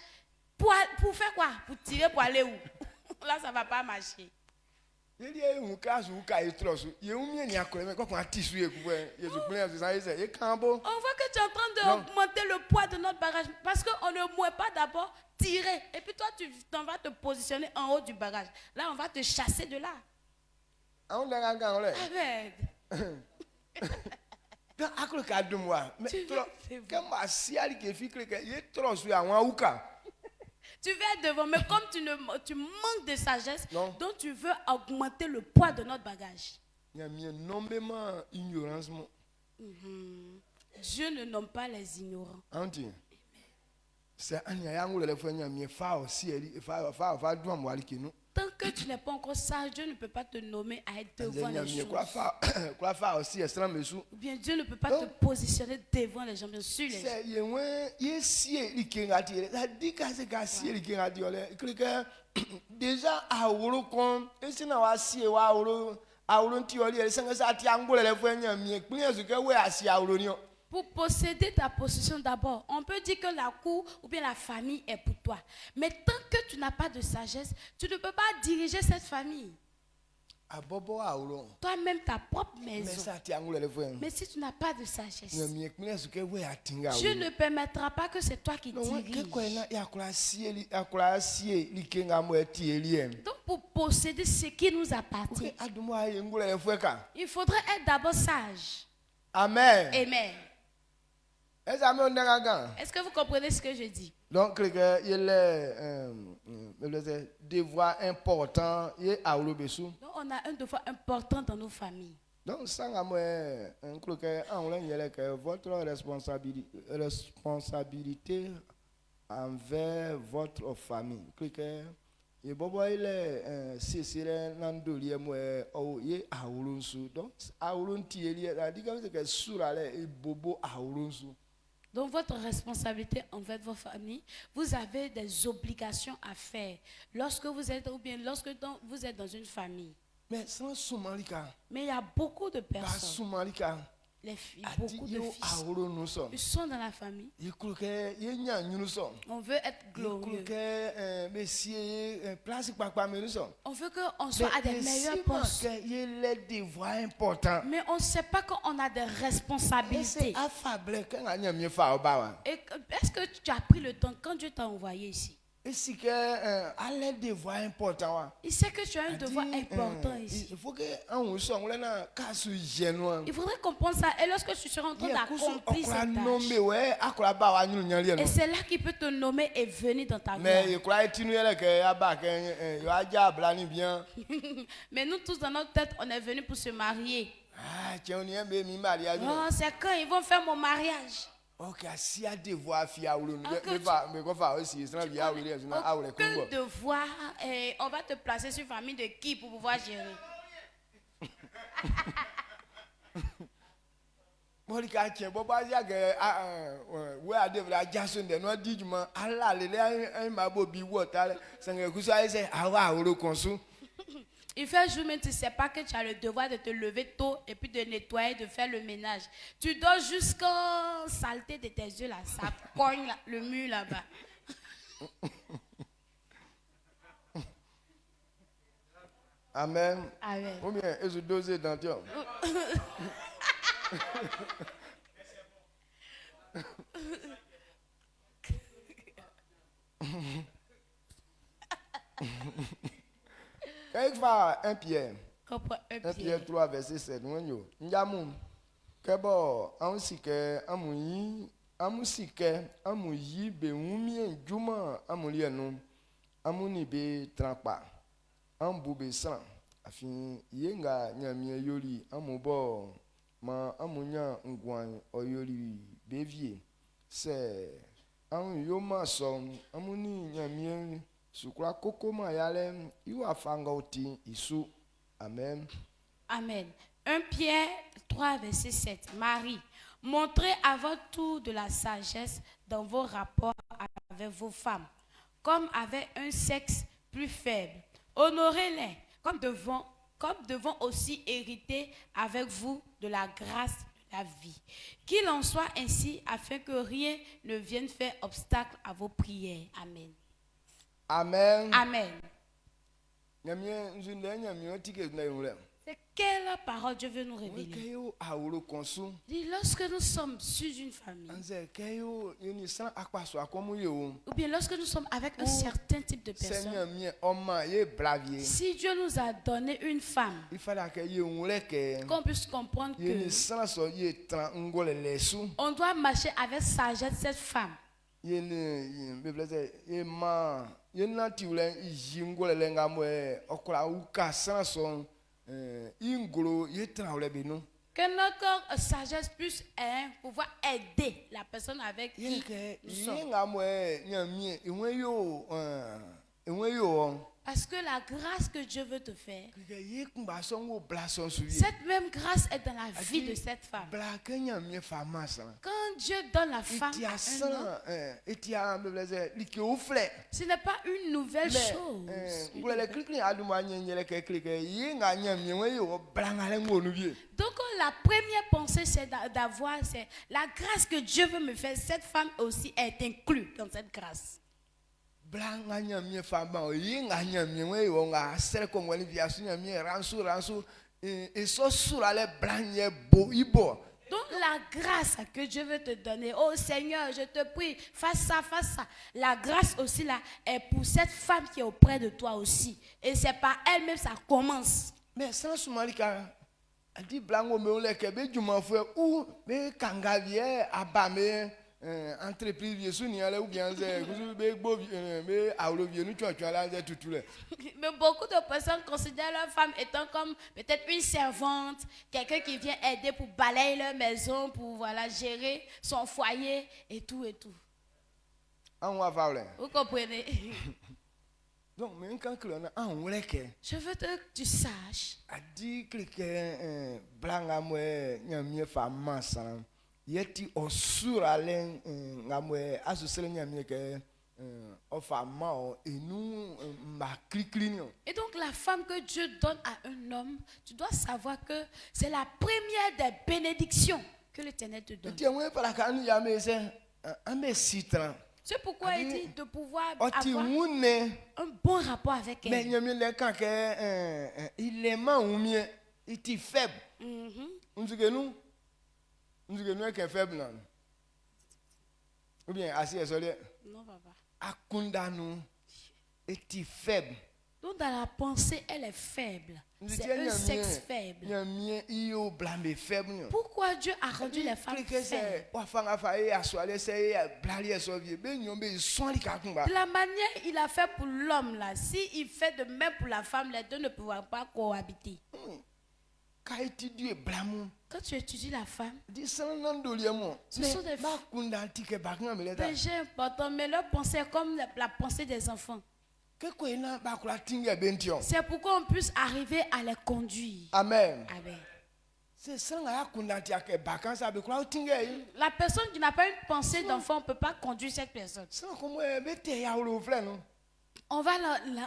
Speaker 1: pour faire quoi? Pour tirer, pour aller où? Là, ça ne va pas marcher.
Speaker 2: On voit que
Speaker 1: tu es en train d'augmenter le poids de notre bagage parce qu'on ne mouille pas d'abord tirer. Et puis toi, tu t'en vas te positionner en haut du bagage. Là, on va te chasser de là. Amen. Tu vas être devant, mais comme tu manques de sagesse,
Speaker 2: Non.
Speaker 1: donc tu veux augmenter le poids de notre bagage. Dieu ne nomme pas les ignorants. Tant que tu n'es pas encore sage, Dieu ne peut pas te nommer à être devant les choses. Ou bien Dieu ne peut pas te positionner devant les gens, bien sûr les gens.
Speaker 2: Déjà,
Speaker 1: Pour posséder ta possession d'abord, on peut dire que la cour ou bien la famille est pour toi. Mais tant que tu n'as pas de sagesse, tu ne peux pas diriger cette famille. Toi-même, ta propre maison. Mais si tu n'as pas de sagesse, Dieu ne permettra pas que c'est toi qui diriges. Donc pour posséder ce qui nous appartient, il faudrait être d'abord sage.
Speaker 2: Amen.
Speaker 1: Amen. Est-ce que vous comprenez ce que je dis?
Speaker 2: Donc, il y a des devoirs importants.
Speaker 1: Donc, on a un devoir important dans nos familles.
Speaker 2: Donc, ça, votre responsabilité envers votre famille. Et bobo il est c'est nandoli moi au ye aulunsu donc aulunti eli a dit que sur aller bobo aulunsu.
Speaker 1: Donc votre responsabilité envers vos familles, vous avez des obligations à faire lorsque vous êtes ou bien lorsque vous êtes dans une famille.
Speaker 2: Mais sans Somalika.
Speaker 1: Mais il y a beaucoup de personnes.
Speaker 2: Somalika.
Speaker 1: Les filles, beaucoup de fils. Ils sont dans la famille. On veut être glorieux. On veut qu'on soit à des meilleurs postes. Mais on ne sait pas qu'on a des responsabilités. Est-ce que tu as pris le temps quand Dieu t'a envoyé ici?
Speaker 2: Il sait que
Speaker 1: tu as un devoir important ici. Il faudrait qu'on pense ça. Et lorsque tu seras en train d'accomplir cette tâche, et c'est là qu'il peut te nommer et venir dans ta vie. Mais nous tous dans notre tête, on est venus pour se marier. Oh, c'est quand ils vont faire mon mariage.
Speaker 2: Ok, si a devoir faire
Speaker 1: aucun devoir, on va te placer sur famille de qui pour pouvoir gérer. Il fait un jour, mais tu ne sais pas que tu as le devoir de te lever tôt et puis de nettoyer, de faire le ménage. Tu dors jusqu'à saleté de tes yeux là, ça cogne là, le mur là-bas.
Speaker 2: Amen.
Speaker 1: Amen.
Speaker 2: Ou bien, est-ce dosé dans toi? Quand il va 1 Pierre 3 verset 7 Ndiamu kebo ansike amusike amuyi be wumi juma amulienu amuni be trampa ambu be san afin yenga nyamie yoli amubo ma amunya ngwan oyoli bevie se an yoma so amuni nyamie sukura kokoma yale iwa fangauti isu. Amen.
Speaker 1: Amen. 1 Pierre 3 verset 7. Marie, montrez à votre tour de la sagesse dans vos rapports avec vos femmes, comme avec un sexe plus faible. Honorez-les comme devant aussi hériter avec vous de la grâce de la vie. Qu'il en soit ainsi afin que rien ne vienne faire obstacle à vos prières. Amen.
Speaker 2: Amen.
Speaker 1: Amen. C'est quelle parole Dieu veut nous
Speaker 2: Ouais,
Speaker 1: révéler.
Speaker 2: que yo awolo konsu.
Speaker 1: Il dit, lorsque nous sommes sur une famille,
Speaker 2: Anze que yo yoni san akpaso akomu yo.
Speaker 1: ou bien lorsque nous sommes avec un certain type de personne,
Speaker 2: Seigneur mien oma ye bravier.
Speaker 1: si Dieu nous a donné une femme,
Speaker 2: Il fallait que yo ngole que
Speaker 1: qu'on puisse comprendre
Speaker 2: yoni
Speaker 1: que
Speaker 2: san so ye tran ngole lesu.
Speaker 1: on doit marcher avec sagesse cette femme.
Speaker 2: Yeni me plaise ye ma yena tiule jingole lenga mwe okura uka san so ingolo ye tran ole binu.
Speaker 1: Que notre sagesse puisse pouvoir aider la personne avec qui
Speaker 2: Yeni ke
Speaker 1: nous sommes.
Speaker 2: yenga mwe nyamie enwe yo
Speaker 1: Parce que la grâce que Dieu veut te faire,
Speaker 2: que ye kumba songo blason suye.
Speaker 1: cette même grâce est dans la vie de cette femme.
Speaker 2: Bla kenya mie fama sa.
Speaker 1: Quand Dieu donne la femme
Speaker 2: Itia
Speaker 1: à un homme,
Speaker 2: san itia me plaise like ofle.
Speaker 1: ce n'est pas une nouvelle chose.
Speaker 2: Ngule le klikli aduma nyele ke klike yenga nyamie we yo blanga le ngonu vie.
Speaker 1: Donc la première pensée, c'est d'avoir, c'est la grâce que Dieu veut me faire. Cette femme aussi est inclue dans cette grâce.
Speaker 2: Blanga nyamie fama yenga nyamie we yo nga sere ko ngwani via su nyamie ransu e so sura le blanye bo ibo.
Speaker 1: Donc la grâce que Dieu veut te donner, oh Seigneur, je te prie, fasse ça, fasse ça. La grâce aussi là est pour cette femme qui est auprès de toi aussi. Et c'est par elle-même ça commence.
Speaker 2: Mais sans soumalika adi blango me ole ke be juma fo ou be kanga vie abame entreprise vie suni ale ou bien ze kuzu be gbo be awlo vie nu chocho la ze tutule.
Speaker 1: Mais beaucoup de personnes considèrent leur femme étant comme peut-être une servante, quelqu'un qui vient aider pour balayer leur maison, pour voilà, gérer son foyer et tout et tout.
Speaker 2: An wa faule.
Speaker 1: Vous comprenez?
Speaker 2: Donc men kan klo na an wole ke
Speaker 1: Je veux que tu saches
Speaker 2: adi klike blanga mwe nyamie fa mansan yeti osura len ngamwe asusele nyamie ke ofa ma enu ma krikrini.
Speaker 1: et donc la femme que Dieu donne à un homme, tu dois savoir que c'est la première des bénédictions que l'Éternel te donne.
Speaker 2: Ti enwe para ka anu ya me se ame sitran.
Speaker 1: C'est pourquoi il dit de pouvoir
Speaker 2: Oti
Speaker 1: avoir
Speaker 2: wune
Speaker 1: un bon rapport avec
Speaker 2: mais
Speaker 1: elle.
Speaker 2: nyamie le kan ke il est ma umie iti faible.
Speaker 1: Mhm.
Speaker 2: Nzugenu ke faible nan. Ou bien asi esole
Speaker 1: Non, papa.
Speaker 2: akundanu iti faible.
Speaker 1: Donc dans la pensée, elle est faible. C'est
Speaker 2: Nzugenu
Speaker 1: un sexe faible.
Speaker 2: nyamie iyo blame faible.
Speaker 1: Pourquoi Dieu a rendu les femmes
Speaker 2: Clique
Speaker 1: faibles?
Speaker 2: se wa fanga fa e aswale se e blali eso vie be nyombe son li ka kumba.
Speaker 1: De la manière il a fait pour l'homme là, si il fait de même pour la femme, les deux ne pourront pas cohabiter.
Speaker 2: Ka étudier blamu.
Speaker 1: Quand tu étudies la femme,
Speaker 2: Di san nan dolie mo.
Speaker 1: Ce sont des
Speaker 2: ba kunda tike ba kan me leta.
Speaker 1: péché important, mais leur pensée est comme la pensée des enfants.
Speaker 2: Ke ko ina ba kula tinga bention.
Speaker 1: C'est pour qu'on puisse arriver à les conduire.
Speaker 2: Amen.
Speaker 1: Amen.
Speaker 2: C'est ça nga kunda ti ake ba kan sa be kula tinga yi.
Speaker 1: La personne qui n'a pas une pensée d'enfant, on ne peut pas conduire cette personne.
Speaker 2: San como e be te ya wo fle no.
Speaker 1: On va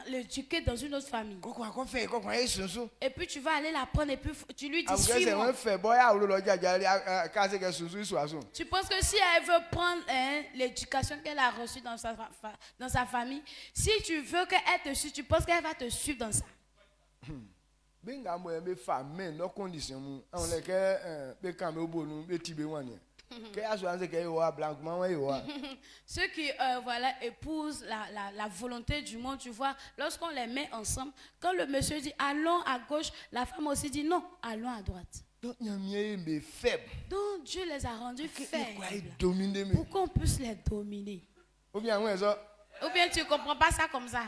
Speaker 1: l'éduquer dans une autre famille.
Speaker 2: Ko ko fe ko e sunsu.
Speaker 1: Et puis tu vas aller la prendre et puis tu lui dis
Speaker 2: Abuke se
Speaker 1: suis-moi.
Speaker 2: won fe boy ya wo lo jaja ka se ke sunsu isu aso.
Speaker 1: Tu penses que si elle veut prendre l'éducation qu'elle a reçue dans sa famille, si tu veux qu'elle te suive, tu penses qu'elle va te suivre dans ça.
Speaker 2: Be nga mo e be fa men no condition mu. On le ke be kan me obonu be ti be wani. Que assurance que yo a blanc yo a.
Speaker 1: Ceux qui voilà, épousent la volonté du monde, tu vois, lorsqu'on les met ensemble, quand le monsieur dit allons à gauche, la femme aussi dit non, allons à droite.
Speaker 2: Donc nyamie be faible.
Speaker 1: Donc Dieu les a rendus
Speaker 2: Quoi
Speaker 1: faibles
Speaker 2: dominer me.
Speaker 1: pour qu'on puisse les dominer.
Speaker 2: Ou bien ouais ça.
Speaker 1: Ou bien tu ne comprends pas ça comme ça.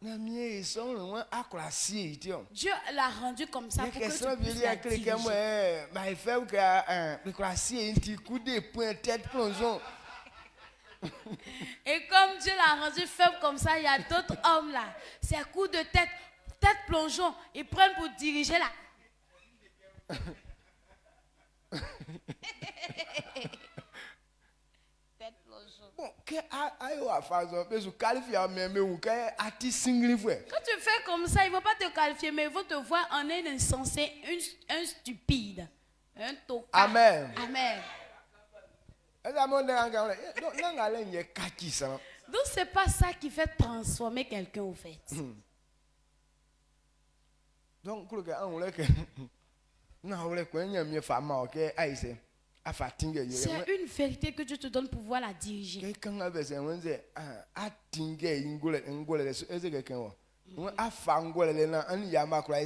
Speaker 2: Nyamie son loin acclassé ition.
Speaker 1: Dieu l'a rendu comme ça
Speaker 2: Les
Speaker 1: pour que
Speaker 2: questions
Speaker 1: tu puisses
Speaker 2: bien
Speaker 1: la
Speaker 2: cliquer
Speaker 1: diriger.
Speaker 2: moi bah il fait que acclassé un petit coup de poing tête plongeon.
Speaker 1: Et comme Dieu l'a rendu faible comme ça, il y a d'autres hommes là. Ces coups de tête, tête plongeon, ils prennent pour diriger là. Tête plongeon.
Speaker 2: Bon, que ayo a fazo be su qualifier même ou que ati singli frère.
Speaker 1: Quand tu fais comme ça, ils ne vont pas te qualifier, mais ils vont te voir en un insensé, un stupide, un tocard.
Speaker 2: Amen.
Speaker 1: Amen.
Speaker 2: Eza mo ndanga donc nanga le nye kaki ça.
Speaker 1: Donc, ce n'est pas ça qui fait transformer quelqu'un au fait.
Speaker 2: Donc, on l'a que. Non, on l'a que. Il y a mieux femme, ok, aïe, à fatiguer.
Speaker 1: C'est une vérité que Dieu te donne pour pouvoir la diriger.
Speaker 2: Quelqu'un avait dit, on dit, à tinguer, ingole, est-ce quelqu'un? À fangole, on y a ma croix,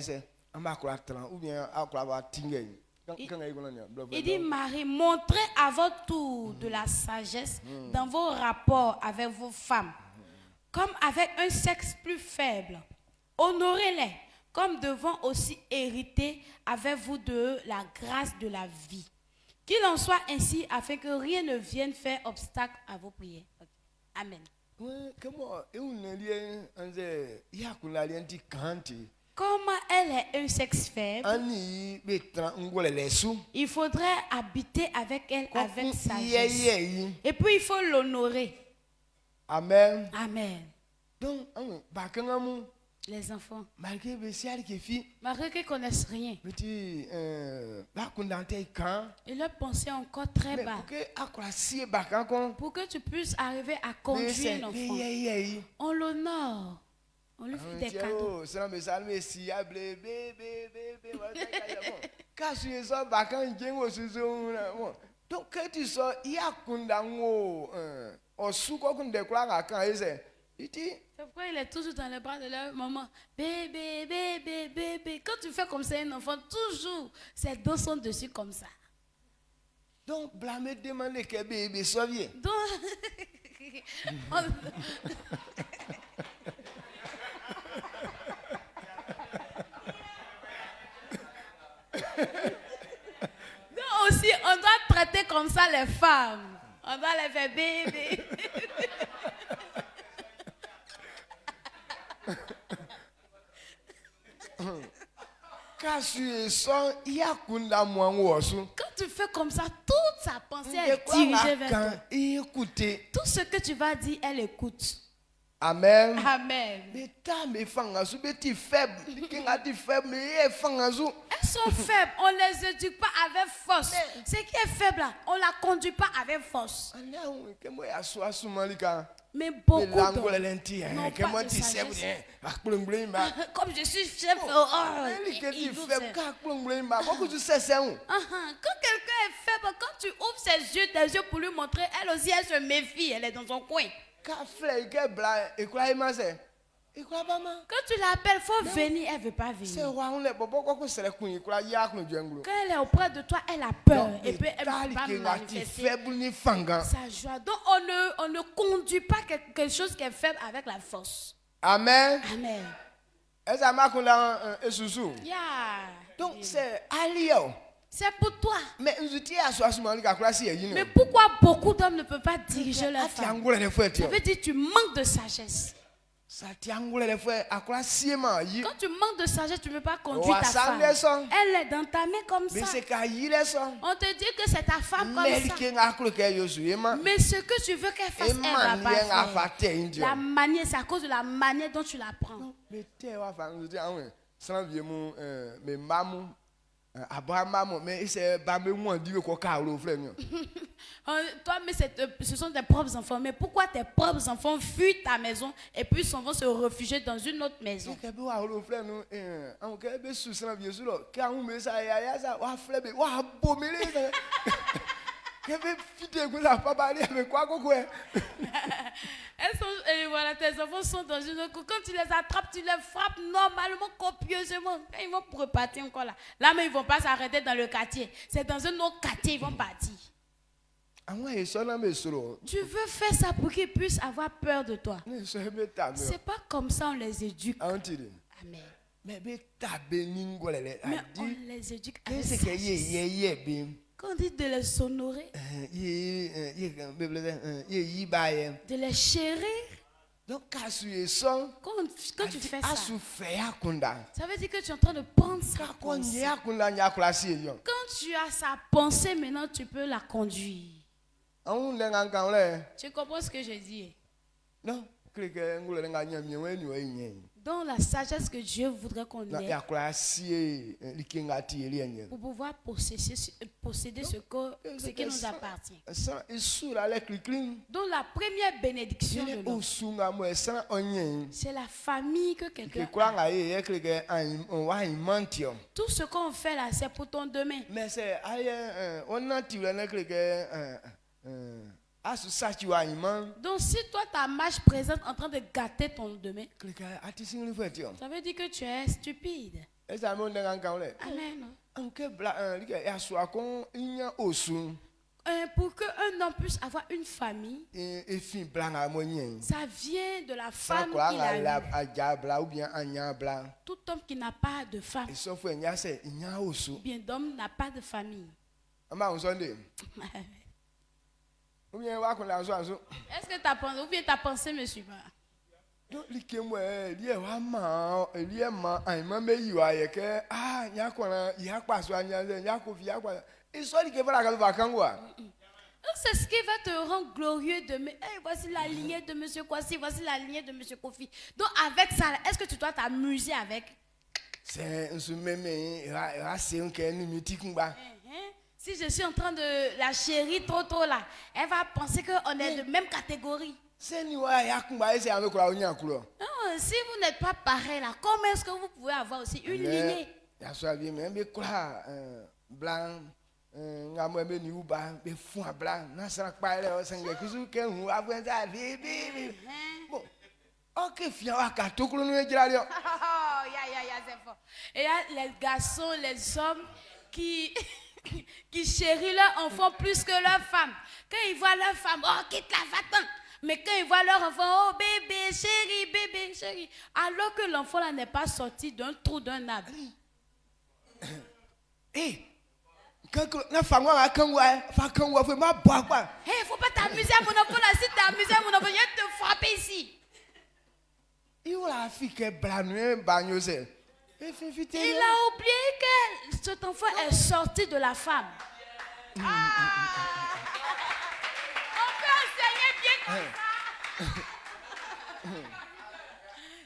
Speaker 2: à ma croix, ou bien à croix, tinguer.
Speaker 1: Il dit, Marie, montrez à votre tour de la sagesse dans vos rapports avec vos femmes, comme avec un sexe plus faible. Honorez-les, comme devant aussi hériter avec vous de la grâce de la vie. Qu'il en soit ainsi, afin que rien ne vienne faire obstacle à vos prières. Amen. Comme elle est un sexe faible, il faudrait habiter avec elle avec sagesse. Et puis il faut l'honorer.
Speaker 2: Amen.
Speaker 1: Amen.
Speaker 2: Donc,
Speaker 1: Les enfants,
Speaker 2: malgré
Speaker 1: qu'ils ne connaissent rien, et leur pensée encore très bas. Pour que tu puisses arriver à conduire un enfant, on l'honore. On lui fait des cadeaux.
Speaker 2: Donc, quand tu sors, il y a
Speaker 1: c'est pourquoi il est toujours dans les bras de leur maman. Bébé, bébé, bébé. Quand tu fais comme ça, un enfant, toujours, ses dos sont dessus comme ça.
Speaker 2: Donc, blâmer, demander que bébé soit bien.
Speaker 1: Donc, donc aussi, on doit traiter comme ça les femmes. On doit les faire bébé.
Speaker 2: Quand
Speaker 1: tu fais comme ça, toute sa pensée est dirigée vers toi. Tout ce que tu vas dire, elle écoute.
Speaker 2: Amen.
Speaker 1: Amen.
Speaker 2: Elles
Speaker 1: sont faibles, on ne les éduque pas avec force. Ce qui est faible, là, on ne la conduit pas avec force. Mais beaucoup n'ont pas de sagesse. Comme je suis chef,
Speaker 2: quand
Speaker 1: quelqu'un est faible, quand tu ouvres ses yeux, tes yeux pour lui montrer, elle aussi, elle se méfie, elle est dans son coin. Quand tu l'appelles, il faut venir, elle ne veut pas venir. Quand elle est auprès de toi, elle a peur. Et puis elle va manifester sa joie. Donc on ne conduit pas quelque chose qui est faible avec la force.
Speaker 2: Amen.
Speaker 1: Amen.
Speaker 2: Donc c'est allié.
Speaker 1: C'est pour toi.
Speaker 2: Mais
Speaker 1: pourquoi beaucoup d'hommes ne peuvent pas diriger leur femme? Ça veut dire que tu manques de sagesse. Quand tu manques de sagesse, tu ne peux pas conduire ta femme. Elle est dans ta main comme ça. On te dit que c'est ta femme comme ça. Mais ce que tu veux qu'elle fasse, elle ne va pas faire. La manière, c'est à cause de la manière dont tu la prends.
Speaker 2: Mais c'est
Speaker 1: toi, mais ce sont tes propres enfants. Mais pourquoi tes propres enfants fuient ta maison et puis s'en vont se réfugier dans une autre maison? Voilà, tes enfants sont dans une autre. Quand tu les attrapes, tu les frappes normalement, copieusement. Quand ils vont repartir encore là. Là, mais ils ne vont pas s'arrêter dans le quartier. C'est dans un autre quartier, ils vont partir. Tu veux faire ça pour qu'ils puissent avoir peur de toi. C'est pas comme ça on les éduque. Amen. Mais on les éduque avec sagesse. Quand on dit de les honorer, de les chérir,
Speaker 2: donc quand tu
Speaker 1: fais ça, ça veut dire que tu es en train de prendre sa pensée. Quand tu as sa pensée, maintenant tu peux la conduire. Tu comprends ce que je dis? Donc Dans la sagesse que Dieu voudrait qu'on
Speaker 2: na
Speaker 1: ait
Speaker 2: ya kura sie likenga ti eli enye
Speaker 1: pour pouvoir posséder ce qui nous appartient.
Speaker 2: sa isu la le klikling
Speaker 1: Donc la première bénédiction de
Speaker 2: ile
Speaker 1: l'homme,
Speaker 2: osunga mo sa onye
Speaker 1: c'est la famille que
Speaker 2: ke
Speaker 1: quelqu'un
Speaker 2: kura
Speaker 1: a.
Speaker 2: nga ye klike on wa imantio
Speaker 1: Tout ce qu'on fait là, c'est pour ton demain.
Speaker 2: mais c'est aye on a ti le klike asu sa ti wa iman
Speaker 1: Donc si toi ta marche présente en train de gâter ton demain,
Speaker 2: klike ati singli fetio
Speaker 1: ça veut dire que tu es stupide.
Speaker 2: esa mo ndenga kaule
Speaker 1: Amen.
Speaker 2: anke bla like ya so akon inya osun
Speaker 1: Pour qu'un homme puisse avoir une famille,
Speaker 2: e fin blanga mo nyen
Speaker 1: ça vient de la
Speaker 2: sa
Speaker 1: femme
Speaker 2: kura
Speaker 1: qu'il
Speaker 2: nga
Speaker 1: a
Speaker 2: la
Speaker 1: eue.
Speaker 2: aja bla ou bien anya bla
Speaker 1: Tout homme qui n'a pas de femme,
Speaker 2: e so fu nya se inya osu
Speaker 1: bien d'homme n'a pas de famille.
Speaker 2: ama on sonde ou bien wa kon la so anso
Speaker 1: Est-ce que tu as pensé, ou bien ta pensée me suit pas?
Speaker 2: do like mo li e wa ma li e ma ai ma me yi wa ye ke nya kon ya pa so anya se nya ko fi ya pa e so li ke bra ka ba kan wa
Speaker 1: Donc c'est ce qui va te rendre glorieux demain. Hey, voici la lignée de Monsieur Kwasi, voici la lignée de Monsieur Kofi. Donc avec ça, est-ce que tu dois t'amuser avec?
Speaker 2: c'est un sou meme ra se un ke ni mythique ba
Speaker 1: Si je suis en train de la chérir trop là, elle va penser qu'on est de même catégorie.
Speaker 2: c'est ni wa ya kun ba e se ame kura onya kuro
Speaker 1: Non, si vous n'êtes pas pareil là, comment est-ce que vous pouvez avoir aussi une lignée?
Speaker 2: ya so abi me be kura blanc nga mo be ni uba be fun abla na sara pa le o senge kusu ke hu abwen za bi bon ok fia wa ka to kuro no ejira le
Speaker 1: Oh, c'est fort. Et il y a les garçons, les hommes qui, qui chérissent leurs enfants plus que leurs femmes. Quand ils voient leur femme, oh, quitte la va-t'en. Mais quand ils voient leur enfant, oh, bébé, chéri. Alors que l'enfant là n'est pas sorti d'un trou d'un arbre.
Speaker 2: eh quand na fangwa kan wa fe ma boa quoi
Speaker 1: Hé, faut pas t'amuser à mon enfant là. Si t'es amusé à mon enfant, il va te frapper ici.
Speaker 2: il la fi ke bla no banyo se e fi fi te
Speaker 1: Il a oublié que cet enfant est sorti de la femme. On peut enseigner bien comme ça.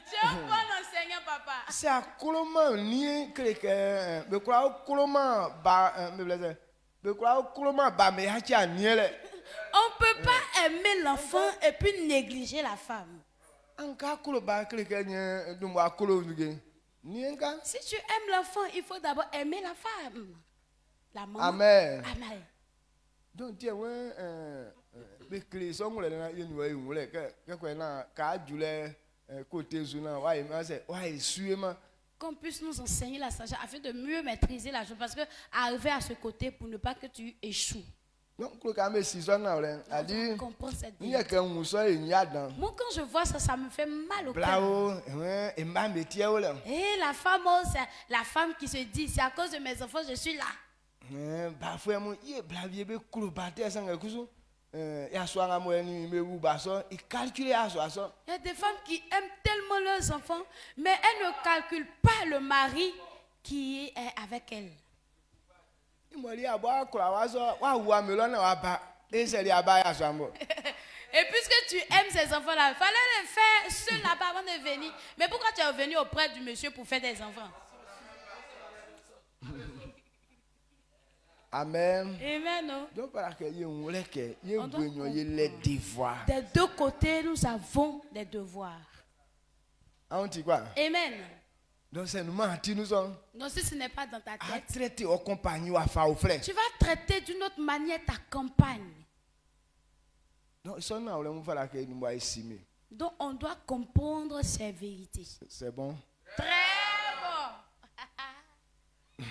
Speaker 1: C'est un bon enseignant, papa.
Speaker 2: c'est a koloma ni kreke be kura koloma ba me blese be kura koloma ba me ha cha niele
Speaker 1: On ne peut pas aimer l'enfant et puis négliger la femme.
Speaker 2: anka kolo ba kreke nye dumbo akolo nuge ni enka
Speaker 1: Si tu aimes l'enfant, il faut d'abord aimer la femme. La maman.
Speaker 2: amen
Speaker 1: Amen.
Speaker 2: donc tie we be kle so ngule na ye nuwa ngule ke ko na ka jule côté zuna wa ma se wa suema
Speaker 1: Qu'on puisse nous enseigner la sagesse afin de mieux maîtriser la chose. Parce que arriver à ce côté pour ne pas que tu échoues.
Speaker 2: donc ko ka me si so na ole adi
Speaker 1: Comprends cette
Speaker 2: ni
Speaker 1: idée.
Speaker 2: ke hu so e nya dan
Speaker 1: Moi, quand je vois ça, ça me fait mal au cœur.
Speaker 2: blao e ma me tie ole
Speaker 1: Et la femme, oh, c'est la femme qui se dit, c'est à cause de mes enfants, je suis là.
Speaker 2: ba fo mo ye bla vie be kulu ba te sanga kusu ya so nga mo ni me wu ba so e calculer aso
Speaker 1: Il y a des femmes qui aiment tellement leurs enfants, mais elles ne calculent pas le mari qui est avec elles.
Speaker 2: mo ri abo akura wa so wa wu amelo na wa ba e se ri aba ya so ambo
Speaker 1: Et puisque tu aimes ces enfants-là, il fallait les faire seuls là-bas avant de venir. Mais pourquoi tu es venu auprès du monsieur pour faire des enfants?
Speaker 2: amen
Speaker 1: Amen. Non?
Speaker 2: donc para que ye ngule ke ye
Speaker 1: On doit
Speaker 2: gwenyo ye les devoirs
Speaker 1: Des deux côtés, nous avons des devoirs.
Speaker 2: on dit quoi
Speaker 1: Amen.
Speaker 2: donc c'est nous mentir nous sommes
Speaker 1: Donc si ce n'est pas dans ta
Speaker 2: à
Speaker 1: tête,
Speaker 2: traiter au compagnie ou à faire au frère
Speaker 1: tu vas traiter d'une autre manière ta campagne.
Speaker 2: donc ça na ole mo fala que nous va estimer
Speaker 1: Donc on doit comprendre ces vérités.
Speaker 2: c'est bon
Speaker 1: Très bon.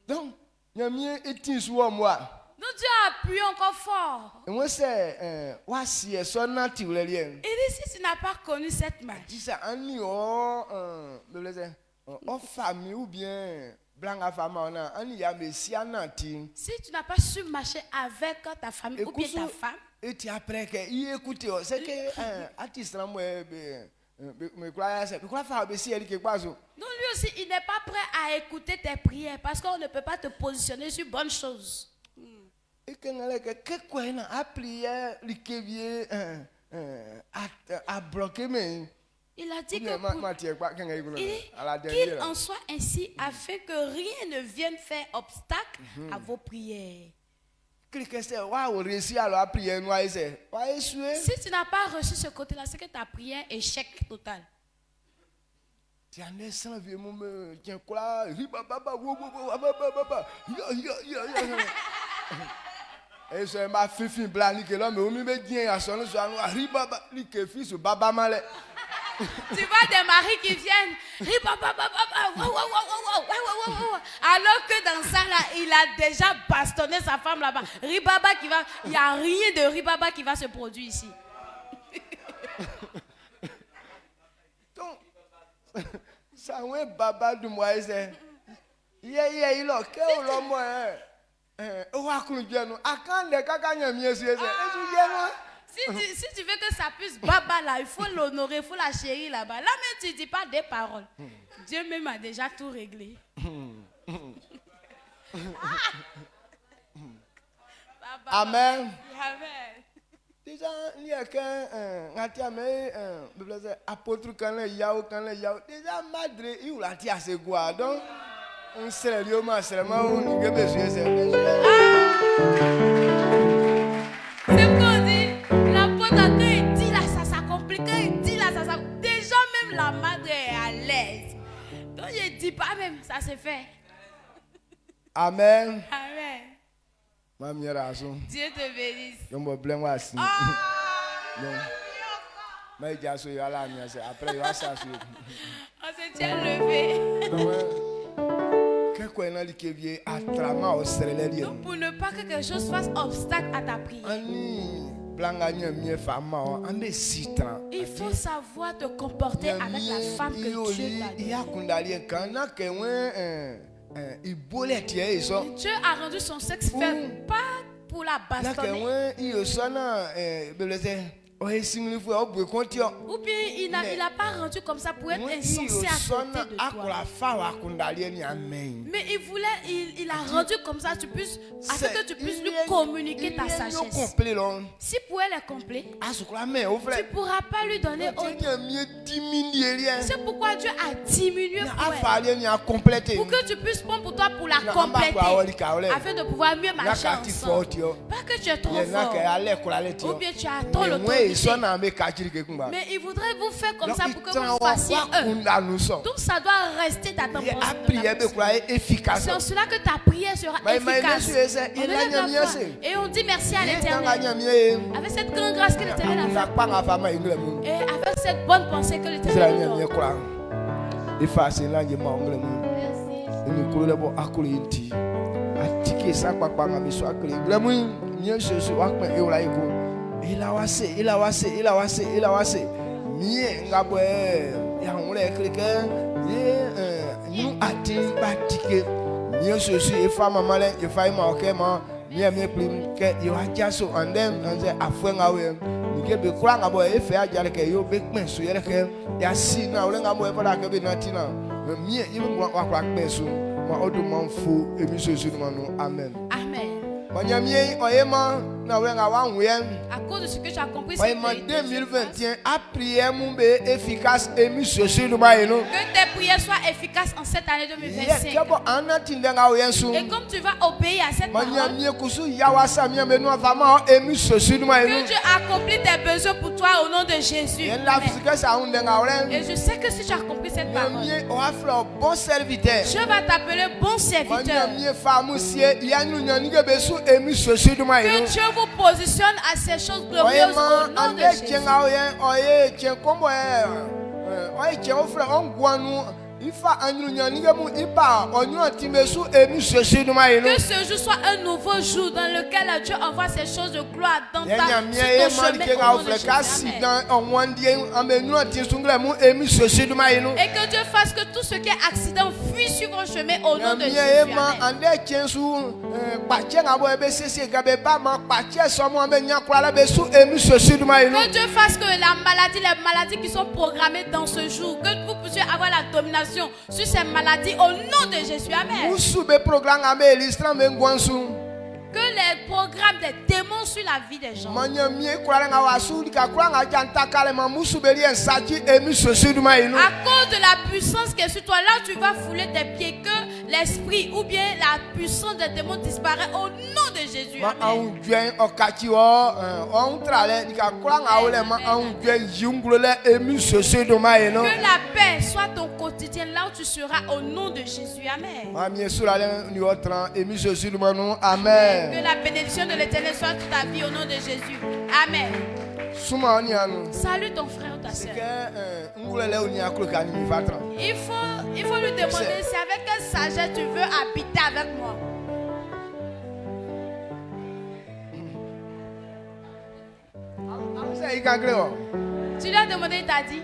Speaker 2: donc nyamie etin so moi
Speaker 1: Donc Dieu appuie encore fort.
Speaker 2: et moi c'est wa si e so na ti le lien
Speaker 1: Il dit si tu n'as pas connu cette marche,
Speaker 2: dis ça ani o me blesse en famille ou bien blanc femme on a ani ya messia nanti
Speaker 1: si tu n'as pas su marcher avec ta famille ou bien ta femme,
Speaker 2: et tu après que y écouter c'est que artiste là moi me croire ça me croire faire be si elle quelque part
Speaker 1: donc lui aussi il n'est pas prêt à écouter tes prières parce qu'on ne peut pas te positionner sur bonnes choses.
Speaker 2: et que ngale que quoi na a prière li que bien à bloquer mais
Speaker 1: Il a dit
Speaker 2: Ou
Speaker 1: que
Speaker 2: bien,
Speaker 1: pour-
Speaker 2: ma tiens pas, quand il
Speaker 1: il
Speaker 2: est à la
Speaker 1: dit qu'il
Speaker 2: dernière.
Speaker 1: en soit ainsi afin que rien ne vienne faire obstacle à vos prières.
Speaker 2: Quelqu'un sait, waouh, réussi alors à prier, nous, il sait. Ouais, échoué.
Speaker 1: Si tu n'as pas reçu ce côté-là, c'est que ta prière est échec total.
Speaker 2: Tu en es sans vieux, mon tiens quoi, ribababa, wababa, et c'est ma fille blanche qui est là, mais on me dit à son soir, ribaba, qui est fils, baba malais.
Speaker 1: Tu vois des maris qui viennent, alors que dans ça là, il a déjà bastonné sa femme là-bas. Ribaba qui va, il n'y a rien de ribaba qui va se produire ici.
Speaker 2: Donc, ça ouais baba du moi c'est. Il a que l'homme on va couler nous. À quand les caca mieux c'est.
Speaker 1: Si tu veux que ça puisse baba là, il faut l'honorer, il faut la chérir là-bas. Là même tu dis pas des paroles. Dieu même a déjà tout réglé.
Speaker 2: Amen.
Speaker 1: Amen.
Speaker 2: Déjà, il y a qu'un apôtre quand le yao. Déjà, madre, il a dit à ce quoi. Donc, on serait lieu, seulement, on y a besoin.
Speaker 1: C'est ce qu'on dit. L'apôtre, quand il dit là, ça s'accomplit. Quand il dit là, ça s'accomplit. Déjà, même la madre est à l'aise. Donc, il ne dit pas même, ça se fait.
Speaker 2: Amen.
Speaker 1: Amen.
Speaker 2: Ma mère raison.
Speaker 1: Dieu te bénisse.
Speaker 2: Je me blâme aussi.
Speaker 1: Oh!
Speaker 2: Mais il y a ce là, après il va s'assurer.
Speaker 1: On se tient levé.
Speaker 2: Qu'est-ce qu'on a dit que vient à travers au Seigneur?
Speaker 1: Donc, pour ne pas que quelque chose fasse obstacle à ta prière, il faut savoir te comporter avec la femme que Dieu t'a donnée. Dieu a rendu son sexe faible, pas pour la bastonner. Ou bien il n'a pas rendu comme ça pour être insensé à côté de toi. Mais il a rendu comme ça afin que tu puisses lui communiquer ta sagesse. Si pour elle est complet, tu ne pourras pas lui donner autre. C'est pourquoi Dieu a diminué pour elle. Pour que tu puisses prendre pour toi pour la compléter. Afin de pouvoir mieux marcher ensemble. Pas que tu es trop fort. Ou bien tu as trop l'autorité. Mais il voudrait vous faire comme ça pour que vous fassiez eux. Donc ça doit rester ta temporalité. C'est en cela que ta prière sera efficace. On élève la foi et on dit merci à l'Éternel. Avec cette grande grâce que l'Éternel a fait. Et avec cette bonne pensée que l'Éternel nous donne.
Speaker 2: Mie ngabwe ya ngule klike nous atin batike mie sosu e fama male e fai ma okema mie plim ke yo ajaso andem anze afwenga we nige be kura ngabo e fe ajale ke yo be kpen so yele ke ya si na ole ngabo e fada ke be natina mie yimu ngwa kwa kpen so ma odu manfu emi sosu no no amen.
Speaker 1: Amen.
Speaker 2: À
Speaker 1: cause de ce que tu as compris,
Speaker 2: c'est 2021 a prière efficace et que
Speaker 1: tes prières soient efficaces en cette année 2025. Et comme tu vas obéir à cette parole, que Dieu accomplit tes besoins pour toi au nom de Jésus. Amen. Et je sais que si tu as compris cette parole, Dieu va t'appeler bon serviteur. Que Dieu vous positionne à ces choses glorieuses au nom de Jésus. Que ce jour soit un nouveau jour dans lequel Dieu envoie ces choses de gloire dans ton chemin au nom de Jésus. Et que Dieu fasse que tout ce qui est accident fuit sur vos chemins au nom de Jésus. Que Dieu fasse que les maladies qui sont programmées dans ce jour, que vous puissiez avoir la domination sur ces maladies au nom de Jésus. Amen. que les programmes des démons sur la vie des gens.
Speaker 2: Manya mie kura nga wasu lika kura nga janta kale ma musu beli en sachi emi sosu duma inu.
Speaker 1: À cause de la puissance qui est sur toi, là tu vas fouler tes pieds, que l'esprit ou bien la puissance des démons disparaît au nom de Jésus.
Speaker 2: Ma
Speaker 1: Amen.
Speaker 2: on duen okachi on trale lika kura nga ole ma on duen yungule emi sosu duma inu.
Speaker 1: Que la paix soit ton quotidien là où tu seras au nom de Jésus. Amen.
Speaker 2: Ma mie sura le ni otran emi sosu duma nu. Amen.
Speaker 1: Que la bénédiction de l'Éternel soit sur ta vie au nom de Jésus. Amen.
Speaker 2: Suma ni anu.
Speaker 1: Salue ton frère ou ta
Speaker 2: C'est
Speaker 1: soeur.
Speaker 2: que ngule le oni akruka ni vatra.
Speaker 1: Il faut lui demander si avec quelle sagesse tu veux habiter avec moi.
Speaker 2: C'est ikangre o.
Speaker 1: Tu lui as demandé, il t'a dit.